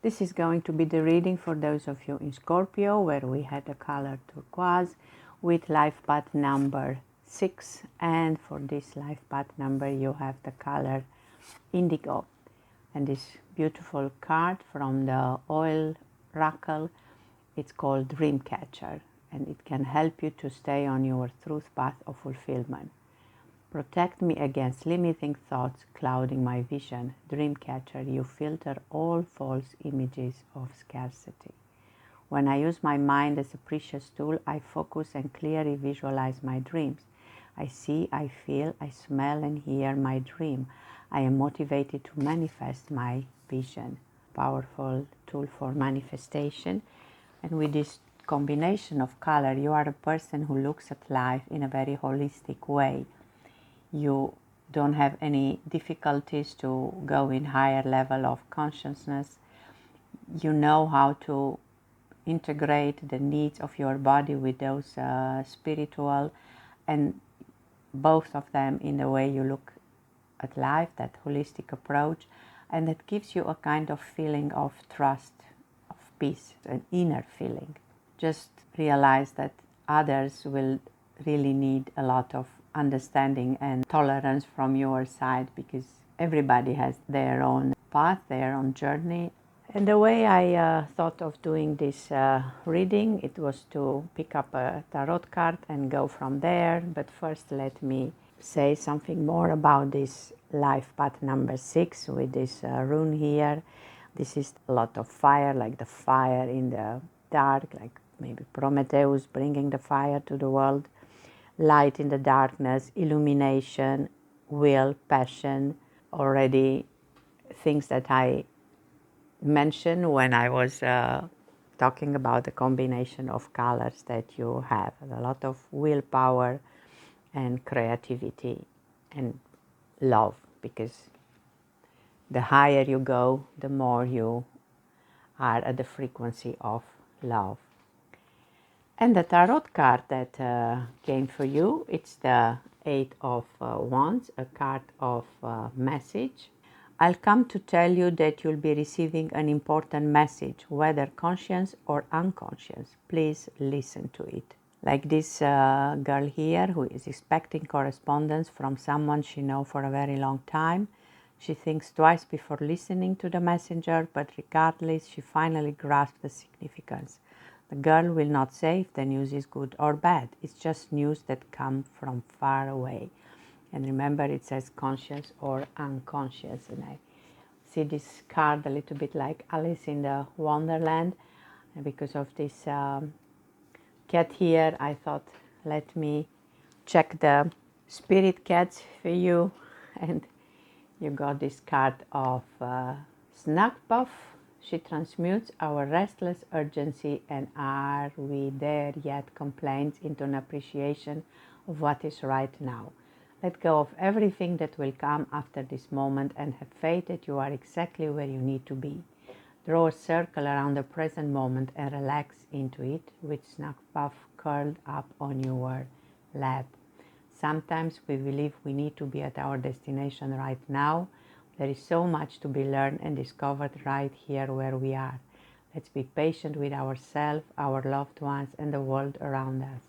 This is going to be the reading for those of you in Scorpio, where we had the color turquoise with life path number 6, and for this life path number you have the color indigo. And this beautiful card from the oil oracle, it's called Dreamcatcher, and it can help you to stay on your truth path of fulfillment. Protect me against limiting thoughts clouding my vision. Dreamcatcher, you filter all false images of scarcity. When I use my mind as a precious tool, I focus and clearly visualize my dreams. I see, I feel, I smell and hear my dream. I am motivated to manifest my vision. Powerful tool for manifestation. And with this combination of color, you are a person who looks at life in a very holistic way. You don't have any difficulties to go in higher level of consciousness. You know how to integrate the needs of your body with those spiritual, and both of them in the way you look at life, that holistic approach, and that gives you a kind of feeling of trust, of peace, an inner feeling. Just realize that others will really need a lot of understanding and tolerance from your side, because everybody has their own path, their own journey. And the way I thought of doing this reading, it was to pick up a tarot card and go from there. But first let me say something more about this life path number 6 with this rune here. This is a lot of fire, like the fire in the dark, like maybe Prometheus bringing the fire to the world. Light in the darkness, illumination, will, passion, already things that I mentioned when I was talking about the combination of colors that you have. A lot of willpower and creativity and love, because the higher you go, the more you are at the frequency of love. And the tarot card that came for you, it's the Eight of Wands, a card of message. I'll come to tell you that you'll be receiving an important message, whether conscious or unconscious. Please listen to it. Like this girl here who is expecting correspondence from someone she knows for a very long time. She thinks twice before listening to the messenger, but regardless, she finally grasps the significance. The girl will not say if the news is good or bad. It's just news that comes from far away. And remember, it says conscious or unconscious. And I see this card a little bit like Alice in the Wonderland. And because of this cat here, I thought, let me check the spirit cats for you. And you got this card of Snug Puff. She transmutes our restless urgency and are we there yet complaints into an appreciation of what is right now. Let go of everything that will come after this moment and have faith that you are exactly where you need to be. Draw a circle around the present moment and relax into it with Snug Puff curled up on your lap. Sometimes we believe we need to be at our destination right now. There is so much to be learned and discovered right here where we are. Let's be patient with ourselves, our loved ones, and the world around us.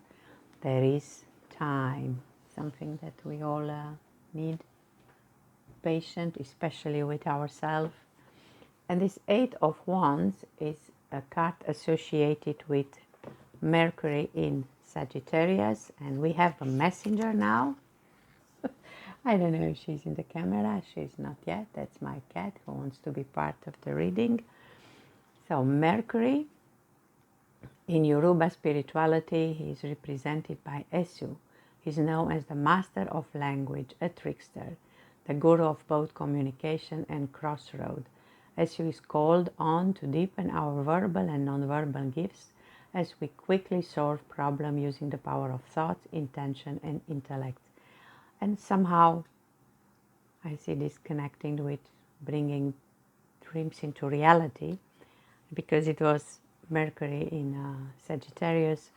There is time, something that we all need. Patient, especially with ourselves. And this Eight of Wands is a card associated with Mercury in Sagittarius, and we have a messenger now. I don't know if she's in the camera. She's not yet. That's my cat who wants to be part of the reading. So Mercury, in Yoruba spirituality, he is represented by Esu. He's known as the master of language, a trickster, the guru of both communication and crossroad. Esu is called on to deepen our verbal and nonverbal gifts as we quickly solve problems using the power of thought, intention, and intellect. And somehow I see this connecting with bringing dreams into reality, because it was Mercury in Sagittarius.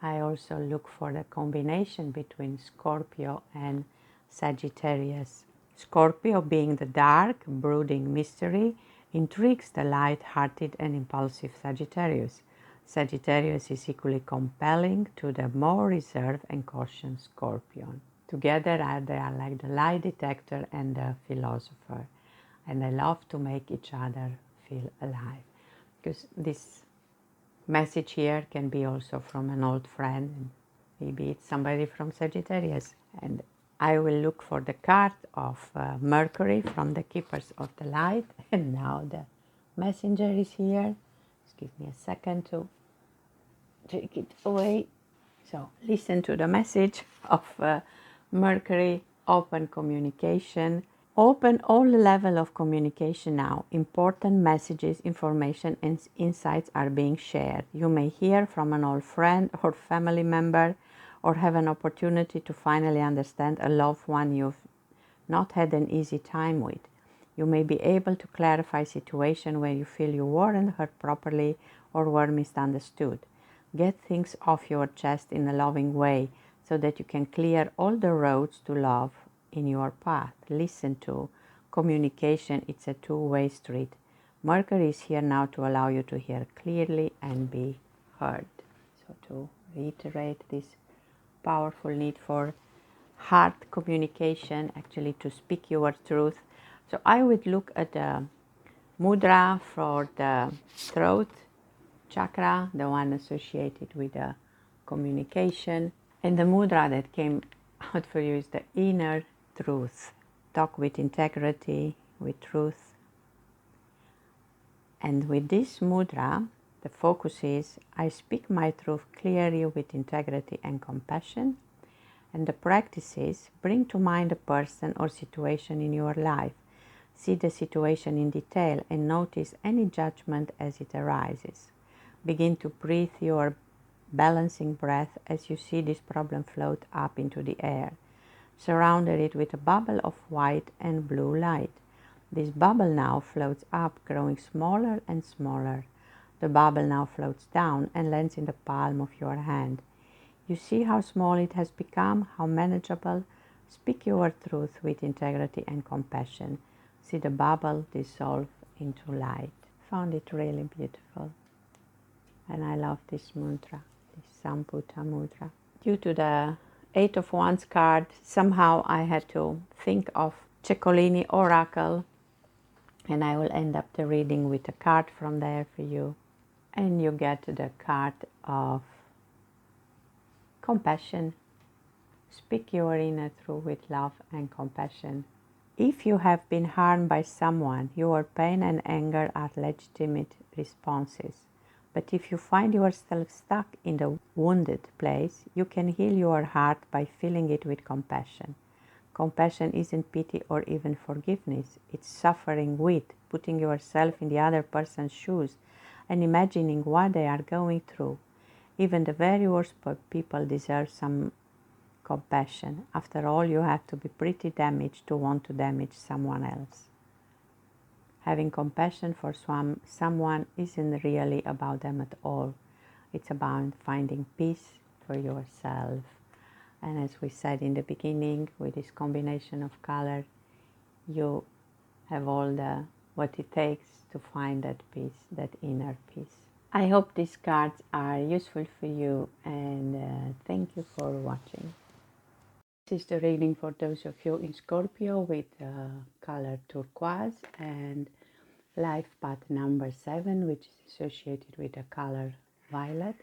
I also look for the combination between Scorpio and Sagittarius. Scorpio, being the dark, brooding mystery, intrigues the light-hearted and impulsive Sagittarius. Sagittarius is equally compelling to the more reserved and cautious Scorpion. Together they are like the lie detector and the philosopher, and they love to make each other feel alive. Because this message here can be also from an old friend, and maybe it's somebody from Sagittarius. And I will look for the card of Mercury from the Keepers of the Light, and now the messenger is here. Just give me a second to take it away. So listen to the message of Mercury. Open communication. Open all level of communication now. Important messages, information, and insights are being shared. You may hear from an old friend or family member, or have an opportunity to finally understand a loved one you've not had an easy time with. You may be able to clarify a situation where you feel you weren't heard properly or were misunderstood. Get things off your chest in a loving way. so that you can clear all the roads to love in your path. Listen to communication. It's a two-way street. Mercury is here now to allow you to hear clearly and be heard. So to reiterate this powerful need for heart communication, actually to speak your truth. So I would look at the mudra for the throat chakra, the one associated with the communication. And the mudra that came out for you is the inner truth. Talk with integrity, with truth. And with this mudra, the focus is, I speak my truth clearly with integrity and compassion. And the practice is, bring to mind a person or situation in your life. See the situation in detail and notice any judgment as it arises. Begin to breathe your balancing breath as you see this problem float up into the air. Surround it with a bubble of white and blue light. This bubble now floats up, growing smaller and smaller. The bubble now floats down and lands in the palm of your hand. You see how small it has become, how manageable. Speak your truth with integrity and compassion. See the bubble dissolve into light. Found it really beautiful. And I love this mantra, this Samputa mudra. Due to the Eight of Wands card, somehow I had to think of Ceccolini Oracle, and I will end up the reading with a card from there for you. And you get the card of compassion. Speak your inner truth with love and compassion. If you have been harmed by someone, your pain and anger are legitimate responses. But if you find yourself stuck in the wounded place, you can heal your heart by filling it with compassion. Compassion isn't pity or even forgiveness. It's suffering with, putting yourself in the other person's shoes and imagining what they are going through. Even the very worst people deserve some compassion. After all, you have to be pretty damaged to want to damage someone else. Having compassion for someone isn't really about them at all. It's about finding peace for yourself. And as we said in the beginning, with this combination of color, you have all what it takes to find that peace, that inner peace. I hope these cards are useful for you, and thank you for watching. This is the reading for those of you in Scorpio with color turquoise and life path number 7, which is associated with the color violet.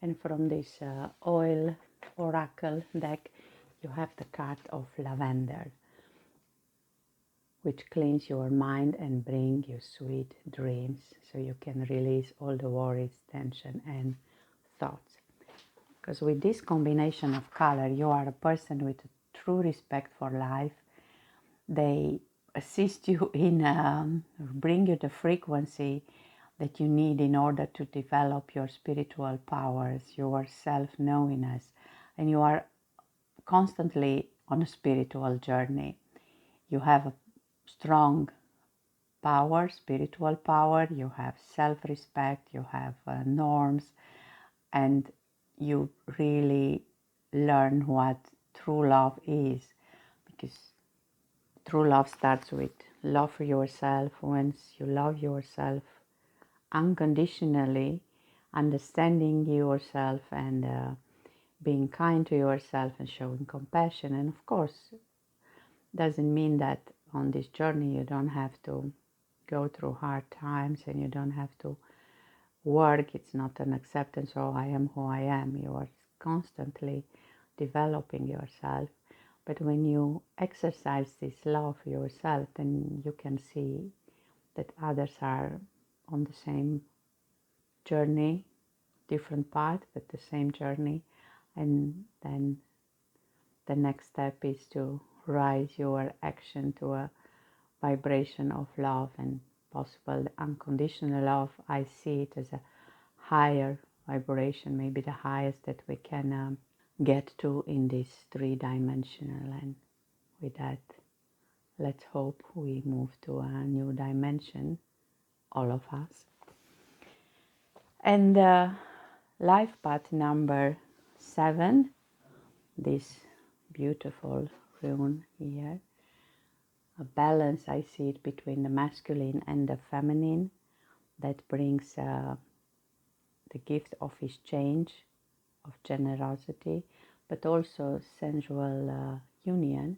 And from this oil oracle deck, you have the card of lavender, which cleans your mind and bring you sweet dreams, so you can release all the worries, tension, and thoughts. Because with this combination of color, you are a person with a true respect for life. They assist you in bring you the frequency that you need in order to develop your spiritual powers, your self-knowingness, and you are constantly on a spiritual journey. You have a strong power, spiritual power, you have self-respect, you have norms, and you really learn what true love is, because true love starts with love for yourself. Once you love yourself unconditionally, understanding yourself and being kind to yourself and showing compassion. And of course, doesn't mean that on this journey you don't have to go through hard times and you don't have to work. It's not an acceptance, oh, I am who I am. You are constantly developing yourself. But when you exercise this love for yourself, then you can see that others are on the same journey, different path, but the same journey. And then the next step is to rise your action to a vibration of love and possible unconditional love. I see it as a higher vibration, maybe the highest that we can get to in this three-dimensional. And with that, let's hope we move to a new dimension, all of us. And life path number 7 this beautiful rune here. A balance, I see it between the masculine and the feminine, that brings the gift of exchange, of generosity, but also sensual union.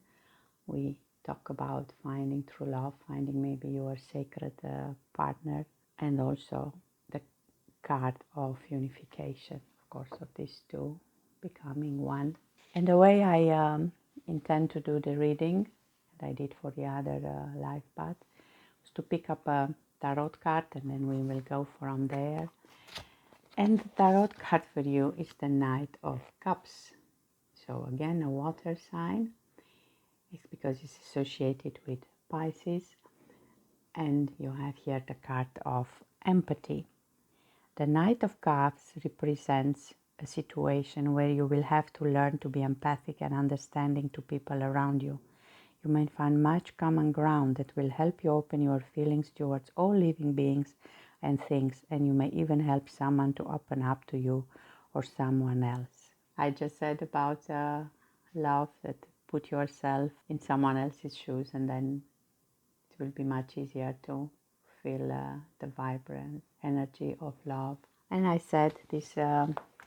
We talk about finding true love, finding maybe your sacred partner, and also the card of unification, of course, of these two becoming one. And the way I intend to do the reading, and I did for the other life path, was to pick up a tarot card and then we will go from there. And the tarot card for you is the Knight of Cups. So again, a water sign. It's because it's associated with Pisces. And you have here the card of empathy. The Knight of Cups represents a situation where you will have to learn to be empathic and understanding to people around you. You may find much common ground that will help you open your feelings towards all living beings and things, and you may even help someone to open up to you or someone else. I just said about love, that put yourself in someone else's shoes and then it will be much easier to feel the vibrant energy of love. And I said this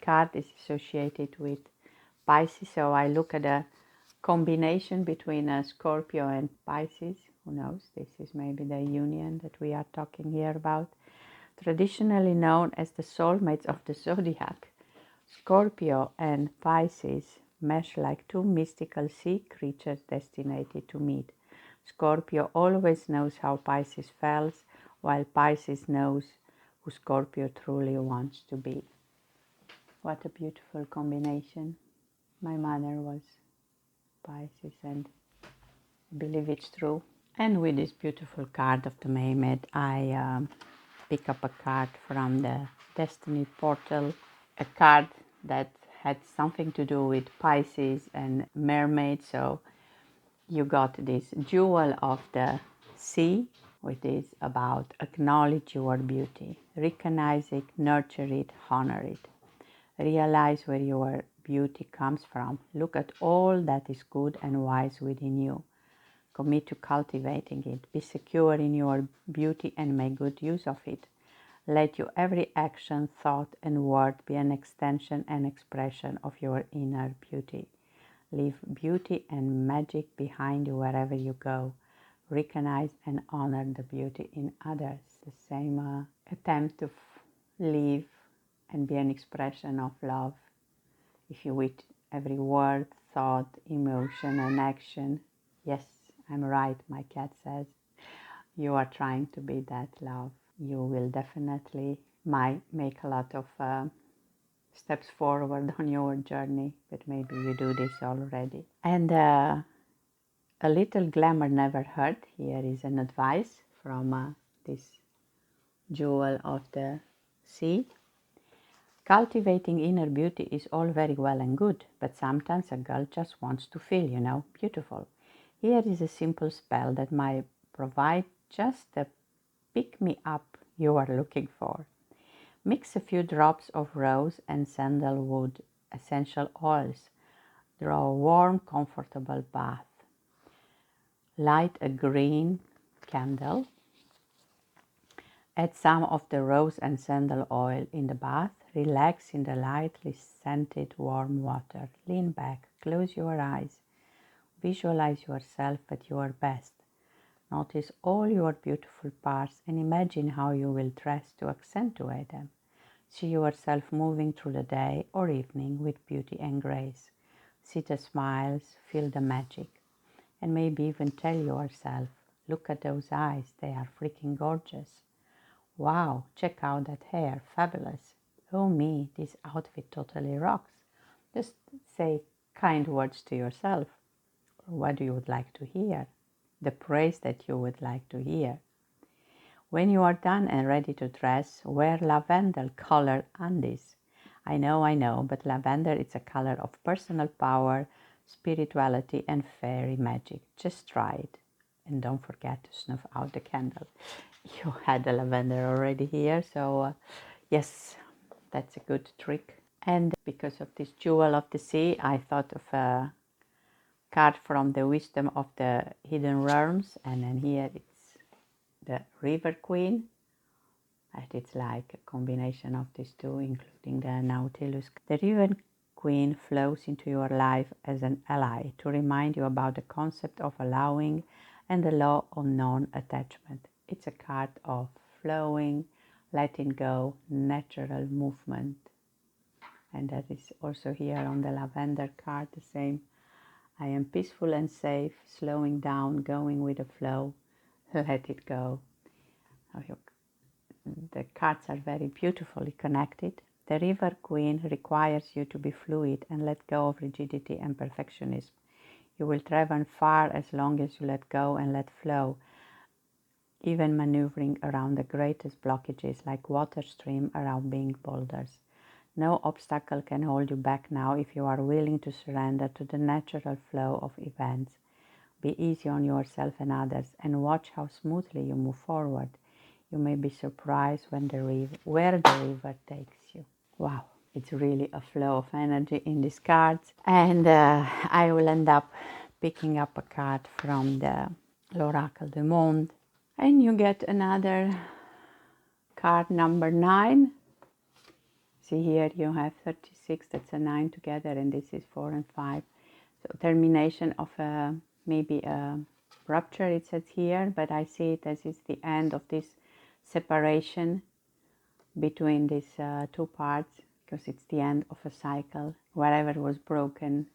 card is associated with Pisces, so I look at a combination between a Scorpio and Pisces. Who knows, this is maybe the union that we are talking here about. Traditionally known as the soulmates of the zodiac, Scorpio and Pisces mesh like two mystical sea creatures destined to meet. Scorpio always knows how Pisces feels, while Pisces knows who Scorpio truly wants to be. What a beautiful combination. My mother was Pisces and I believe it's true. And with this beautiful card of the Mermaid, I pick up a card from the Destiny Portal, a card that had something to do with Pisces and Mermaid. So you got this jewel of the sea, which is about acknowledge your beauty, recognize it, nurture it, honor it. Realize where your beauty comes from. Look at all that is good and wise within you. Commit to cultivating it. Be secure in your beauty and make good use of it. Let your every action, thought, and word be an extension and expression of your inner beauty. Leave beauty and magic behind you wherever you go. Recognize and honor the beauty in others. The same attempt to live and be an expression of love. If you with every word, thought, emotion, and action, yes, I'm right, my cat says, you are trying to be that love. You will definitely might make a lot of steps forward on your journey, but maybe you do this already. And a little glamour never hurt. Here is an advice from this jewel of the sea. Cultivating inner beauty is all very well and good, but sometimes a girl just wants to feel, beautiful. Here is a simple spell that might provide just the pick-me-up you are looking for. Mix a few drops of rose and sandalwood essential oils. Draw a warm, comfortable bath. Light a green candle. Add some of the rose and sandal oil in the bath. Relax in the lightly scented warm water. Lean back. Close your eyes. Visualize yourself at your best. Notice all your beautiful parts and imagine how you will dress to accentuate them. See yourself moving through the day or evening with beauty and grace. See the smiles, feel the magic, and maybe even tell yourself, look at those eyes, they are freaking gorgeous. Wow, check out that hair, fabulous. Oh me, this outfit totally rocks. Just say kind words to yourself. What you would like to hear, the praise that you would like to hear. When you are done and ready to dress, wear lavender colored undies. I know, but lavender is a color of personal power, spirituality, and fairy magic. Just try it. And don't forget to snuff out the candle. You had the lavender already here, so yes, that's a good trick. And because of this jewel of the sea, I thought of a card from the wisdom of the hidden realms, and then here it's the River Queen, and it's like a combination of these two, including the Nautilus. The River Queen flows into your life as an ally to remind you about the concept of allowing and the law of non-attachment. It's a card of flowing, letting go, natural movement. And that is also here on the lavender card, the same. I am peaceful and safe, slowing down, going with the flow, let it go. The cards are very beautifully connected. The River Queen requires you to be fluid and let go of rigidity and perfectionism. You will travel far as long as you let go and let flow, even maneuvering around the greatest blockages like water stream around big boulders. No obstacle can hold you back now if you are willing to surrender to the natural flow of events. Be easy on yourself and others and watch how smoothly you move forward. You may be surprised where the river takes you. Wow, it's really a flow of energy in these cards. And I will end up picking up a card from the L'Oracle du Monde. And you get another card, number 9. See here you have 36, that's a 9 together, and this is 4 and 5. So termination of maybe a rupture, it says here, but I see it as it's the end of this separation between these two parts, because it's the end of a cycle. Whatever was broken,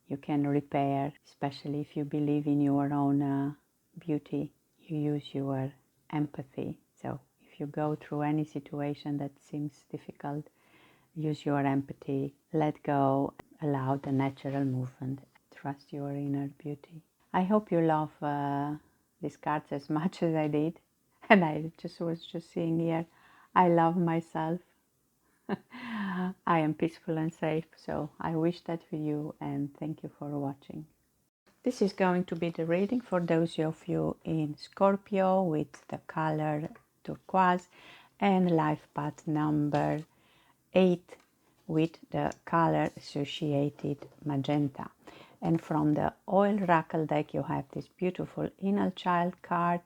you can repair, especially if you believe in your own beauty. You use your empathy. So if you go through any situation that seems difficult, use your empathy, let go, allow the natural movement, trust your inner beauty. I hope you love these cards as much as I did. And I was just seeing here, I love myself. I am peaceful and safe, so I wish that for you, and thank you for watching. This is going to be the reading for those of you in Scorpio with the color turquoise and life path number 8 with the color associated magenta. And from the Oracle deck you have this beautiful inner child card.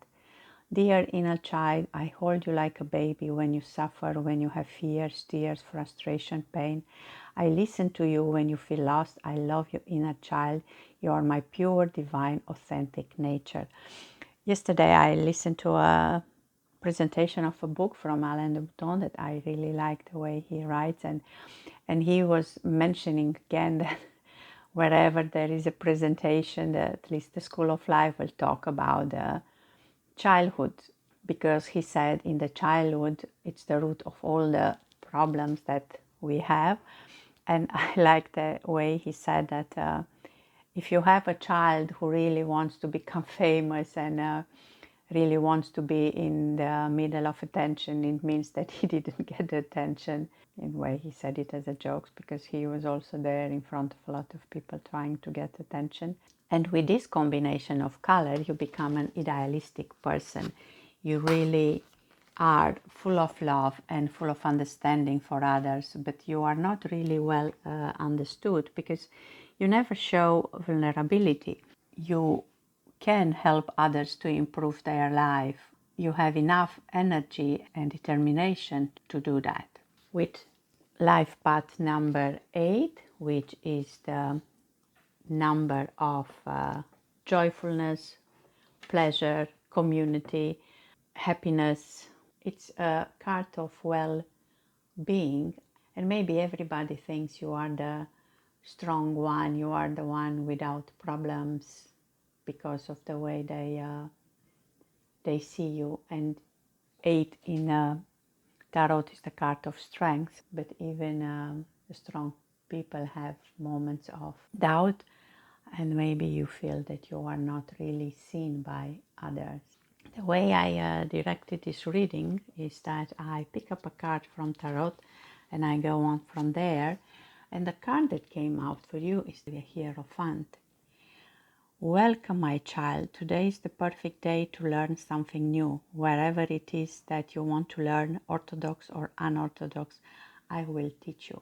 Dear inner child, I hold you like a baby when you suffer, when you have fears, tears, frustration, pain. I listen to you when you feel lost. I love you, inner child. You are my pure, divine, authentic nature. Yesterday I listened to a presentation of a book from Alain de Botton that I really like the way he writes, and he was mentioning again that wherever there is a presentation, that at least the School of Life will talk about childhood, because he said in the childhood it's the root of all the problems that we have. And I like the way he said that if you have a child who really wants to become famous and really wants to be in the middle of attention, it means that he didn't get the attention. In a way, he said it as a joke because he was also there in front of a lot of people trying to get attention. And with this combination of color, you become an idealistic person. You really are full of love and full of understanding for others, but you are not really well understood because you never show vulnerability. You can help others to improve their life. You have enough energy and determination to do that. With life path number 8, which is the number of joyfulness, pleasure, community, happiness. It's a card of well-being, and maybe everybody thinks you are the strong one, you are the one without problems because of the way they see you. And 8 in tarot is the card of strength, but even strong people have moments of doubt, and maybe you feel that you are not really seen by others. The way I directed this reading is that I pick up a card from tarot and I go on from there, and the card that came out for you is the Hierophant. Welcome, my child. Today is the perfect day to learn something new. Wherever it is that you want to learn, orthodox or unorthodox, I will teach you.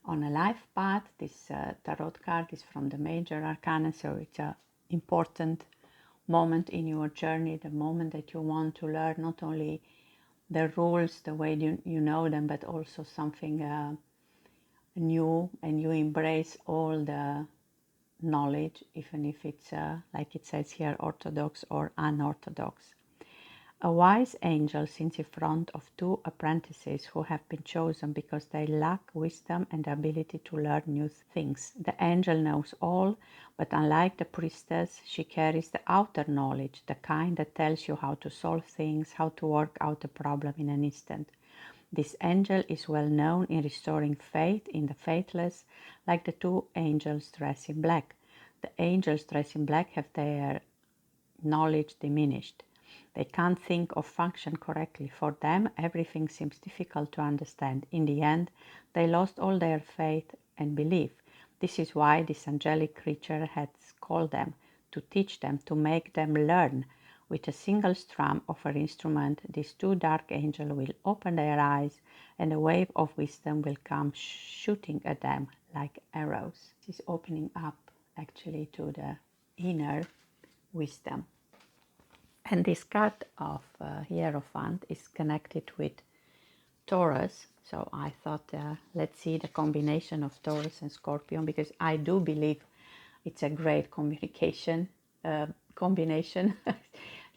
on a life path. This tarot card is from the major arcana, so it's an important moment in your journey, the moment that you want to learn not only the rules, the way you know them, but also something new, and you embrace all the knowledge, even if it's, like it says here, orthodox or unorthodox. A wise angel sits in front of two apprentices who have been chosen because they lack wisdom and the ability to learn new things. The angel knows all, but unlike the priestess, she carries the outer knowledge, the kind that tells you how to solve things, how to work out a problem in an instant. This angel is well known in restoring faith in the faithless, like the two angels dressed in black. The angels dressed in black have their knowledge diminished. They can't think or function correctly. For them, everything seems difficult to understand. In the end, they lost all their faith and belief. This is why this angelic creature has called them, to teach them, to make them learn. With a single strum of her instrument, these two dark angels will open their eyes, and a wave of wisdom will come shooting at them like arrows. This is opening up actually to the inner wisdom. And this card of Hierophant is connected with Taurus. So I thought, let's see the combination of Taurus and Scorpion, because I do believe it's a great communication combination.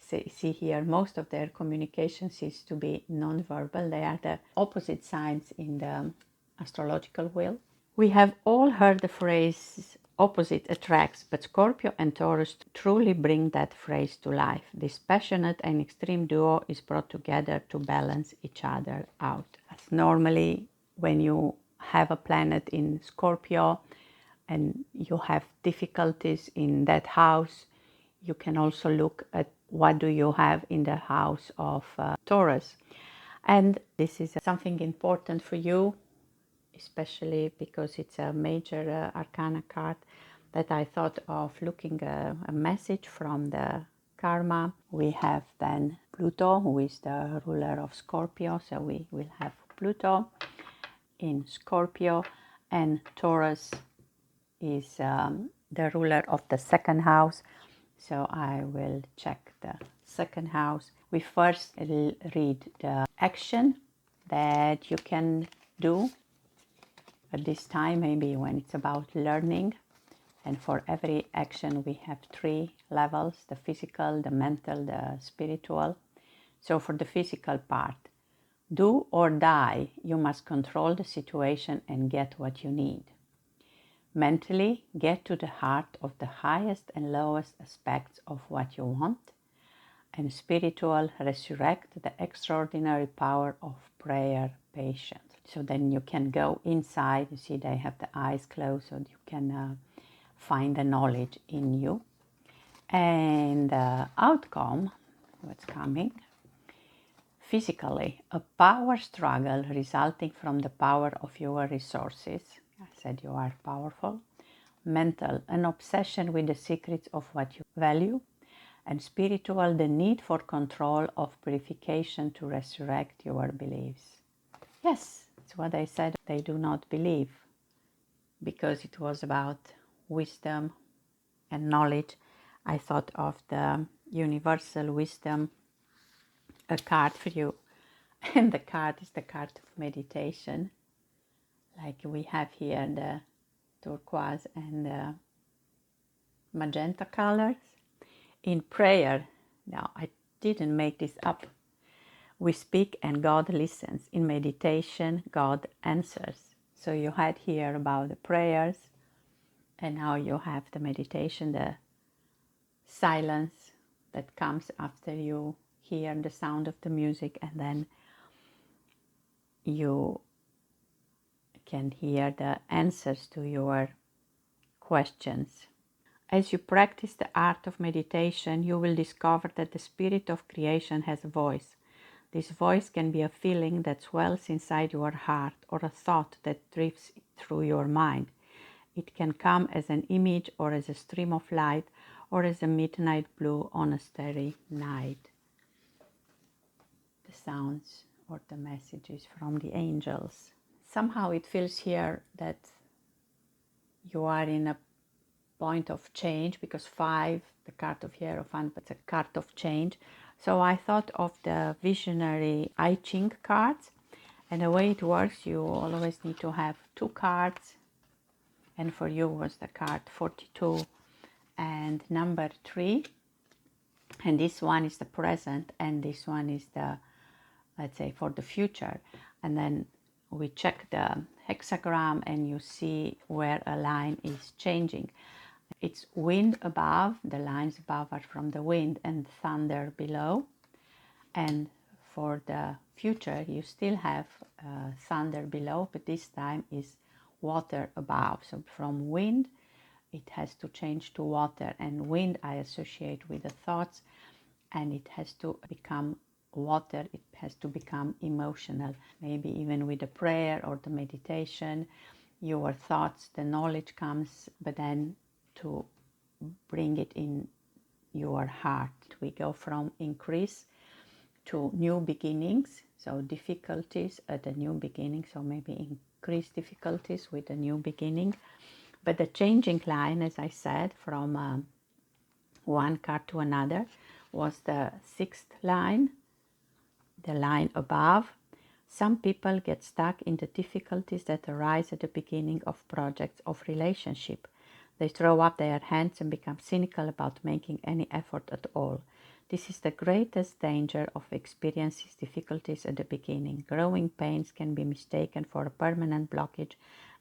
See here, most of their communication seems to be non-verbal. They are the opposite signs in the astrological wheel. We have all heard the phrase opposite attracts, but Scorpio and Taurus truly bring that phrase to life. This passionate and extreme duo is brought together to balance each other out. As normally, when you have a planet in Scorpio and you have difficulties in that house, you can also look at what do you have in the house of Taurus. And this is something important for you, especially because it's a major arcana card, that I thought of looking a message from the karma. We have then Pluto, who is the ruler of Scorpio, so we will have Pluto in Scorpio, and Taurus is the ruler of the second house. So I will check the second house. We first read the action that you can do at this time, maybe when it's about learning. And for every action we have 3 levels: the physical, the mental, the spiritual. So for the physical part, do or die, you must control the situation and get what you need. Mentally, get to the heart of the highest and lowest aspects of what you want. And spiritual, resurrect the extraordinary power of prayer, patience. So then you can go inside. You see they have the eyes closed, so you can find the knowledge in you. And the outcome, what's coming? Physically, a power struggle resulting from the power of your resources. I said you are powerful. Mental, an obsession with the secrets of what you value. And spiritual, the need for control of purification to resurrect your beliefs. Yes, it's what I said. They do not believe, because it was about wisdom and knowledge. I thought of the universal wisdom, a card for you. And the card is the card of meditation. Like we have here the turquoise and the magenta colors. In prayer, now I didn't make this up. We speak and God listens. In meditation, God answers. So you had here about the prayers, and now you have the meditation, the silence that comes after you hear the sound of the music, and then you can hear the answers to your questions. As you practice the art of meditation, you will discover that the spirit of creation has a voice. This voice can be a feeling that swells inside your heart, or a thought that drifts through your mind. It can come as an image, or as a stream of light, or as a midnight blue on a starry night. The sounds or the messages from the angels. somehow it feels here that you are in a point of change, because 5, the card of Hierophant, but it's a card of change. So I thought of the visionary I Ching cards, and the way it works, you always need to have 2 cards, and for you was the card 42 and number 3, and this one is the present, and this one is the, let's say, for the future. And then we check the hexagram and you see where a line is changing. It's wind above, the lines above are from the wind, and thunder below. And for the future you still have thunder below, but this time is water above. So from wind it has to change to water, and wind I associate with the thoughts, and it has to become water, it has to become emotional, maybe even with the prayer or the meditation. Your thoughts, the knowledge comes, but then to bring it in your heart. We go from increase to new beginnings, so difficulties at a new beginning, so maybe increase difficulties with a new beginning. But the changing line, as I said, from one card to another, was the 6th line, the line above. Some people get stuck in the difficulties that arise at the beginning of projects of relationship. They throw up their hands and become cynical about making any effort at all. This is the greatest danger of experiencing difficulties at the beginning. Growing pains can be mistaken for a permanent blockage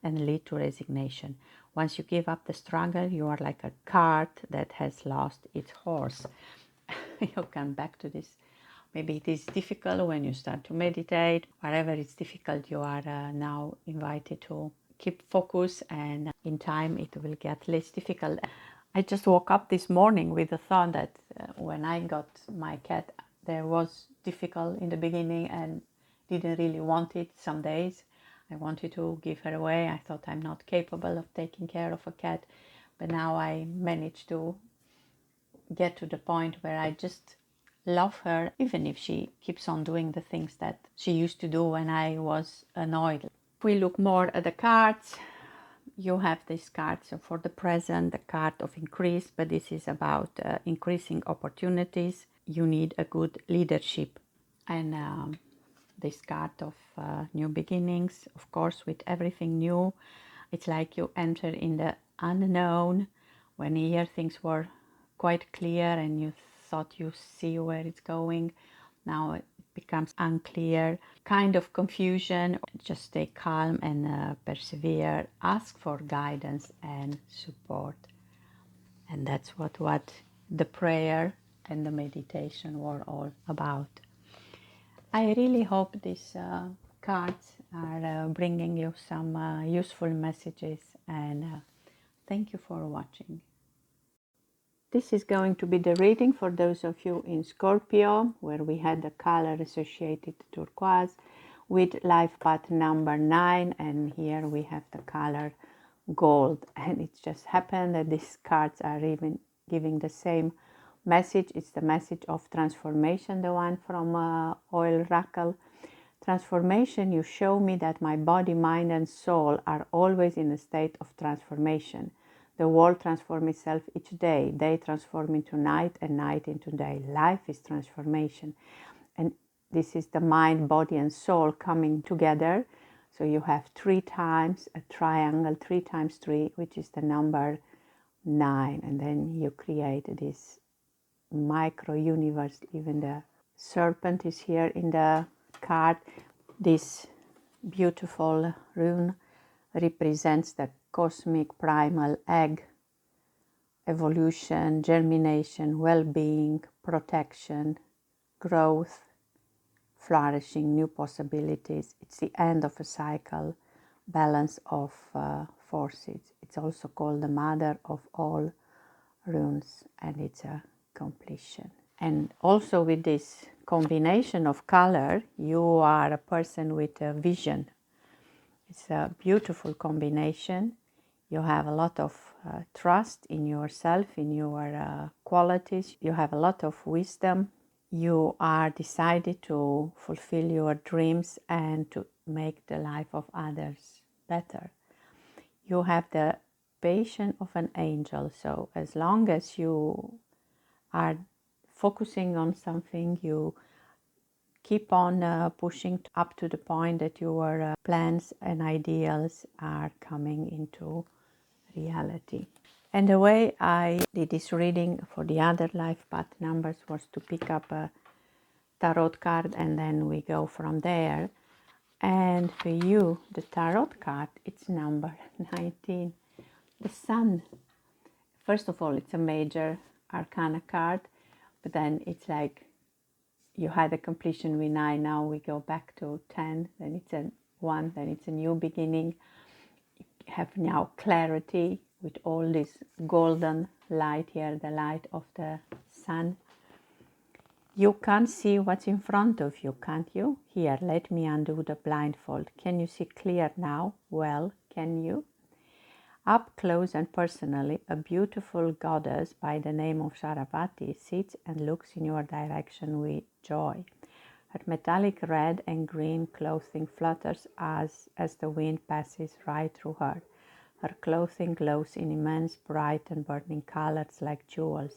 and lead to resignation. Once you give up the struggle, you are like a cart that has lost its horse. You'll come back to this. Maybe it is difficult when you start to meditate. Wherever it's difficult, you are now invited to keep focus, and in time it will get less difficult. I just woke up this morning with the thought that when I got my cat, there was difficult in the beginning and didn't really want it some days. I wanted to give her away. I thought I'm not capable of taking care of a cat, but now I managed to get to the point where I just love her, even if she keeps on doing the things that she used to do when I was annoyed. If we look more at the cards, you have this card, so for the present, the card of increase, but this is about increasing opportunities. You need a good leadership. And this card of new beginnings, of course, with everything new, it's like you enter in the unknown. When here things were quite clear and you thought you see where it's going, now it becomes unclear, kind of confusion. Just stay calm and persevere. Ask for guidance and support. And that's what the prayer and the meditation were all about. I really hope these cards are bringing you some useful messages, and thank you for watching. This is going to be the reading for those of you in Scorpio, where we had the color associated to turquoise with life path number 9, and here we have the color gold. And it just happened that these cards are even giving the same message. It's the message of transformation, the one from Oracle. Transformation, you show me that my body, mind and soul are always in a state of transformation. The world transforms itself each day. Day transforms into night and night into day. Life is transformation. And this is the mind, body and soul coming together. So you have 3 times a triangle, 3 times 3, which is the number 9. And then you create this micro universe. Even the serpent is here in the card. This beautiful rune represents the cosmic primal egg, evolution, germination, well-being, protection, growth, flourishing, new possibilities. It's the end of a cycle, balance of forces. It's also called the mother of all runes, and it's a completion. And also with this combination of color, you are a person with a vision. It's a beautiful combination. You have a lot of trust in yourself, in your qualities. You have a lot of wisdom. You are decided to fulfill your dreams and to make the life of others better. You have the patience of an angel, so as long as you are focusing on something, you keep on pushing up to the point that your plans and ideals are coming into reality. And the way I did this reading for the other life path numbers was to pick up a tarot card and then we go from there. And for you, the tarot card, it's number 19, the Sun. First of all, it's a major arcana card, but then it's like you had a completion with 9, now we go back to 10, then it's a 1, then it's a new beginning. You have now clarity with all this golden light here, the light of the sun. You can't see what's in front of you, can't you? Here, let me undo the blindfold. Can you see clear now? Well, can you? Up close and personally, a beautiful goddess by the name of Sharavati sits and looks in your direction with joy. Her metallic red and green clothing flutters as the wind passes right through her. Her clothing glows in immense, bright and burning colors like jewels.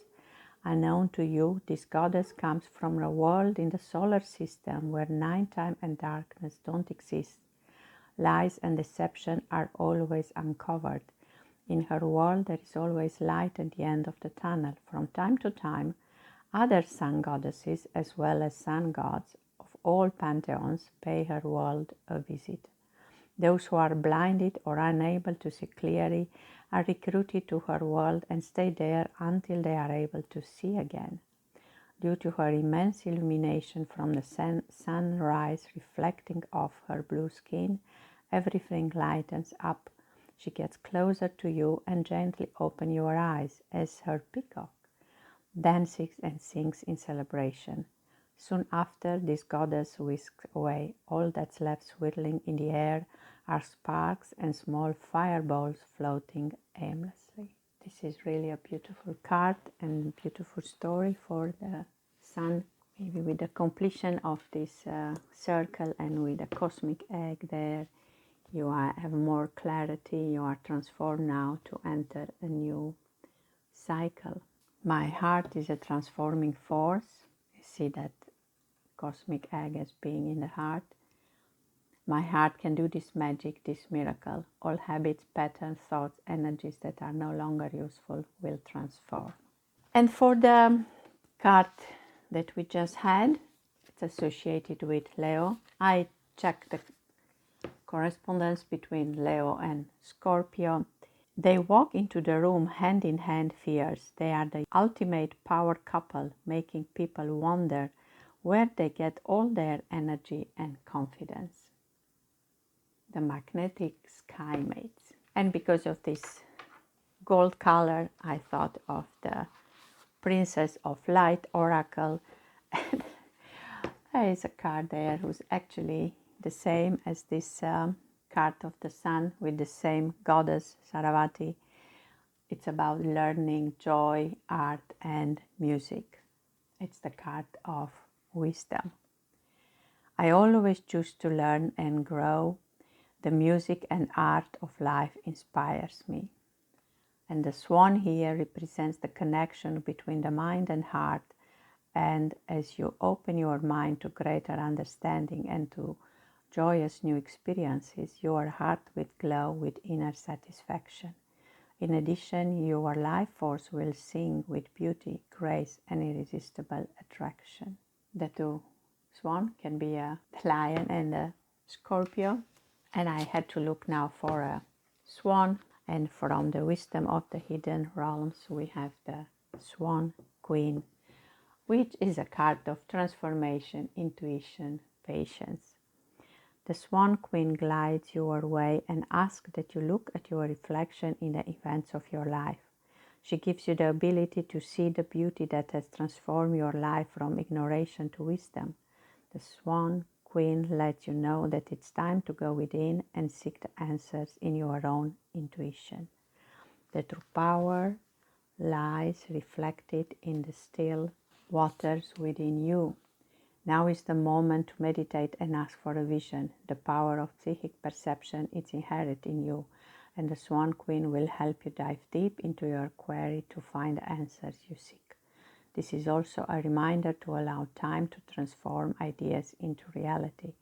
Unknown to you, this goddess comes from a world in the solar system where nighttime and darkness don't exist. Lies and deception are always uncovered. In her world, there is always light at the end of the tunnel. From time to time, other sun goddesses, as well as sun gods of all pantheons, pay her world a visit. Those who are blinded or unable to see clearly are recruited to her world and stay there until they are able to see again. Due to her immense illumination from the sunrise reflecting off her blue skin, everything lightens up. She gets closer to you and gently opens your eyes as her peacock dances and sings in celebration. Soon after, this goddess whisks away. All that's left swirling in the air are sparks and small fireballs floating aimlessly. This is really a beautiful card and beautiful story for the sun. Maybe with the completion of this circle and with the cosmic egg there, you have more clarity. You are transformed now to enter a new cycle. My heart is a transforming force. You see that cosmic egg as being in the heart. My heart can do this magic, this miracle. All habits, patterns, thoughts, energies that are no longer useful will transform. And for the card that we just had, it's associated with Leo. I checked the correspondence between Leo and Scorpio. They walk into the room hand in hand fierce. They are the ultimate power couple, making people wonder where they get all their energy and confidence. The magnetic sky mates. And because of this gold color, I thought of the Princess of Light Oracle. And there is a card there who's actually the same as this card of the sun with the same goddess, Saravati. It's about learning, joy, art, and music. It's the card of wisdom. I always choose to learn and grow. The music and art of life inspires me. And the swan here represents the connection between the mind and heart. And as you open your mind to greater understanding and to joyous new experiences, your heart will glow with inner satisfaction. In addition, your life force will sing with beauty, grace, and irresistible attraction. The two swan can be a lion and a Scorpio. And I had to look now for a swan. And from the wisdom of the hidden realms, we have the Swan Queen, which is a card of transformation, intuition, patience. The Swan Queen glides your way and asks that you look at your reflection in the events of your life. She gives you the ability to see the beauty that has transformed your life from ignoration to wisdom. The Swan Queen lets you know that it's time to go within and seek the answers in your own intuition. The true power lies reflected in the still waters within you. Now is the moment to meditate and ask for a vision. The power of psychic perception is inherent in you, and the Swan Queen will help you dive deep into your query to find the answers you seek. This is also a reminder to allow time to transform ideas into reality.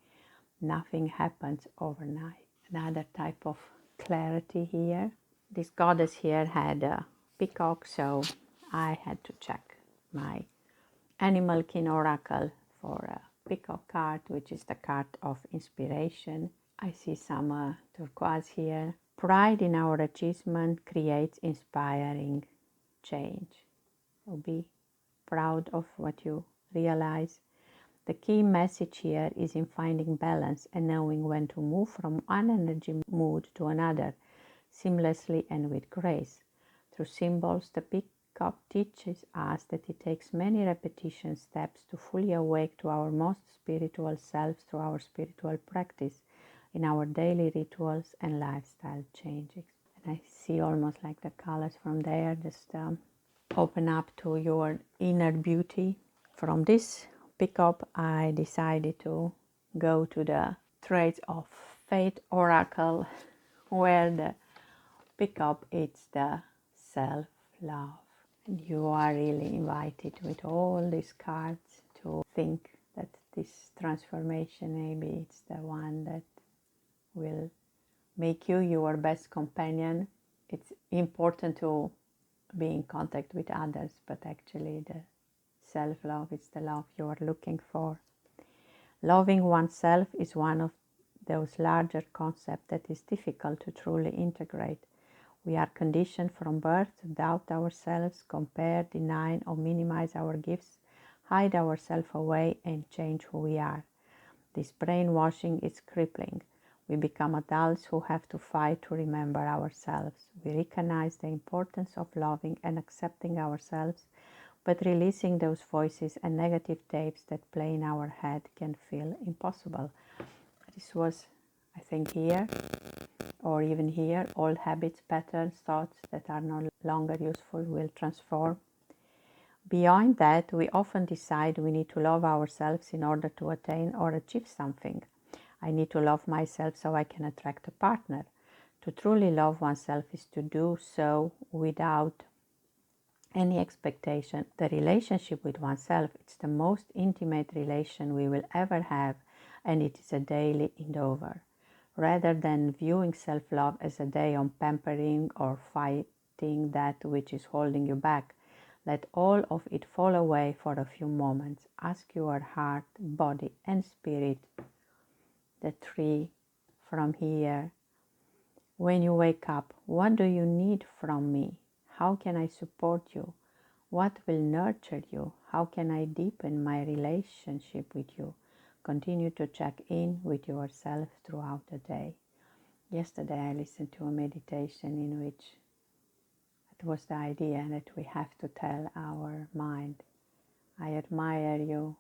Nothing happens overnight. Another type of clarity here. This goddess here had a peacock, so I had to check my Animal Kin Oracle for a peacock card, which is the card of inspiration. I see some turquoise here. Pride in our achievement creates inspiring change. So be proud of what you realize. The key message here is in finding balance and knowing when to move from one energy mood to another, seamlessly and with grace. Through symbols, the peacock teaches us that it takes many repetition steps to fully awake to our most spiritual selves through our spiritual practice in our daily rituals and lifestyle changes. And I see almost like the colors from there just open up to your inner beauty. From this pickup, I decided to go to the Traits of Fate Oracle, where the pickup is the self-love. And you are really invited with all these cards to think that this transformation, maybe it's the one that will make you your best companion. It's important to be in contact with others, but actually the self-love is the love you are looking for. Loving oneself is one of those larger concepts that is difficult to truly integrate. We are conditioned from birth to doubt ourselves, compare, deny, or minimize our gifts, hide ourselves away, and change who we are. This brainwashing is crippling. We become adults who have to fight to remember ourselves. We recognize the importance of loving and accepting ourselves, but releasing those voices and negative tapes that play in our head can feel impossible. This was, I think, here, or even here, old habits, patterns, thoughts that are no longer useful will transform. Beyond that, we often decide we need to love ourselves in order to attain or achieve something. I need to love myself so I can attract a partner. To truly love oneself is to do so without any expectation. The relationship with oneself, it's the most intimate relation we will ever have, and it is a daily endeavor. Rather than viewing self-love as a day on pampering or fighting that which is holding you back, let all of it fall away for a few moments. Ask your heart, body, and spirit, the three from here. When you wake up, what do you need from me? How can I support you? What will nurture you? How can I deepen my relationship with you? Continue to check in with yourself throughout the day. Yesterday I listened to a meditation in which it was the idea that we have to tell our mind, I admire you,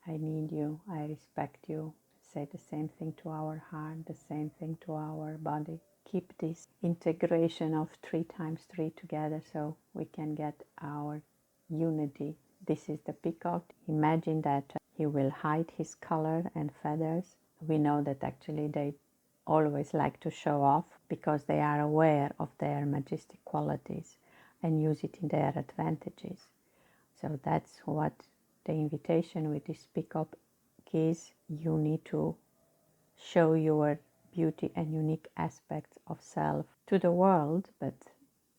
I need you, I respect you. Say the same thing to our heart, the same thing to our body. Keep this integration of 3 times 3 together so we can get our unity. This is the peacock. Imagine that he will hide his color and feathers. We know that actually they always like to show off because they are aware of their majestic qualities and use it in their advantages. So that's what the invitation with this peacock is. You need to show your beauty and unique aspects of self to the world, but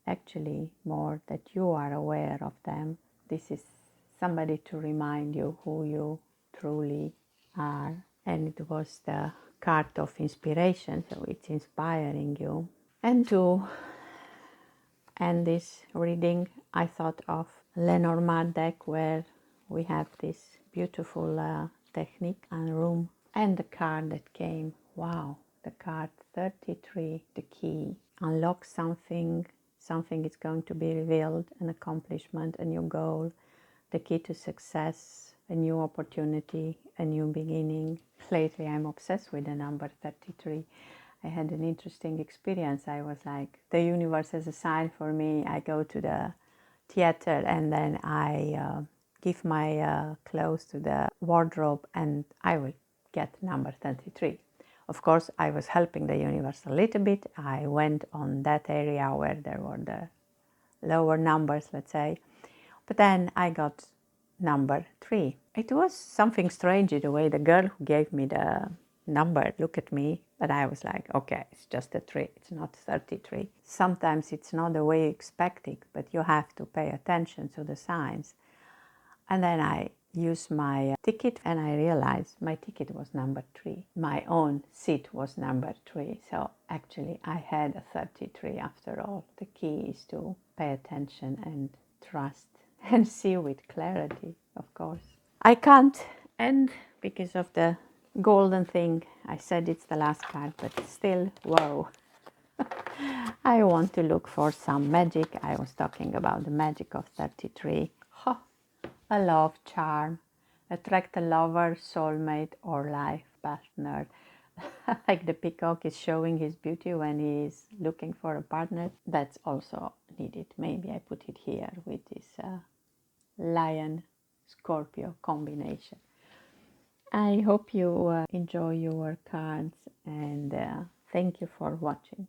actually more that you are aware of them. This is somebody to remind you who you truly are. And it was the card of inspiration, so it's inspiring you. And to end this reading, I thought of Lenormand deck, where we have this beautiful technique and room, and the card that came. Wow, the card 33, the key. Unlock something, something is going to be revealed, an accomplishment, a new goal, the key to success, a new opportunity, a new beginning. Lately I'm obsessed with the number 33. I had an interesting experience. I was like, the universe has a sign for me. I go to the theater and then I give my clothes to the wardrobe and I will get number 33. Of course, I was helping the universe a little bit. I went on that area where there were the lower numbers, let's say. But then I got number 3. It was something strange in the way the girl who gave me the number looked at me, but I was like, okay, it's just a 3, it's not 33. Sometimes it's not the way you expect it, but you have to pay attention to the signs. And then I used my ticket and I realized my ticket was number 3. My own seat was number 3. So actually I had a 33 after all. The key is to pay attention and trust and see with clarity, of course. I can't end because of the golden thing. I said it's the last card, but still, whoa. I want to look for some magic. I was talking about the magic of 33. Oh, a love charm. Attract a lover, soulmate, or life partner. Like the peacock is showing his beauty when he is looking for a partner. That's also needed. Maybe I put it here with this lion Scorpio combination. I hope you enjoy your cards and thank you for watching.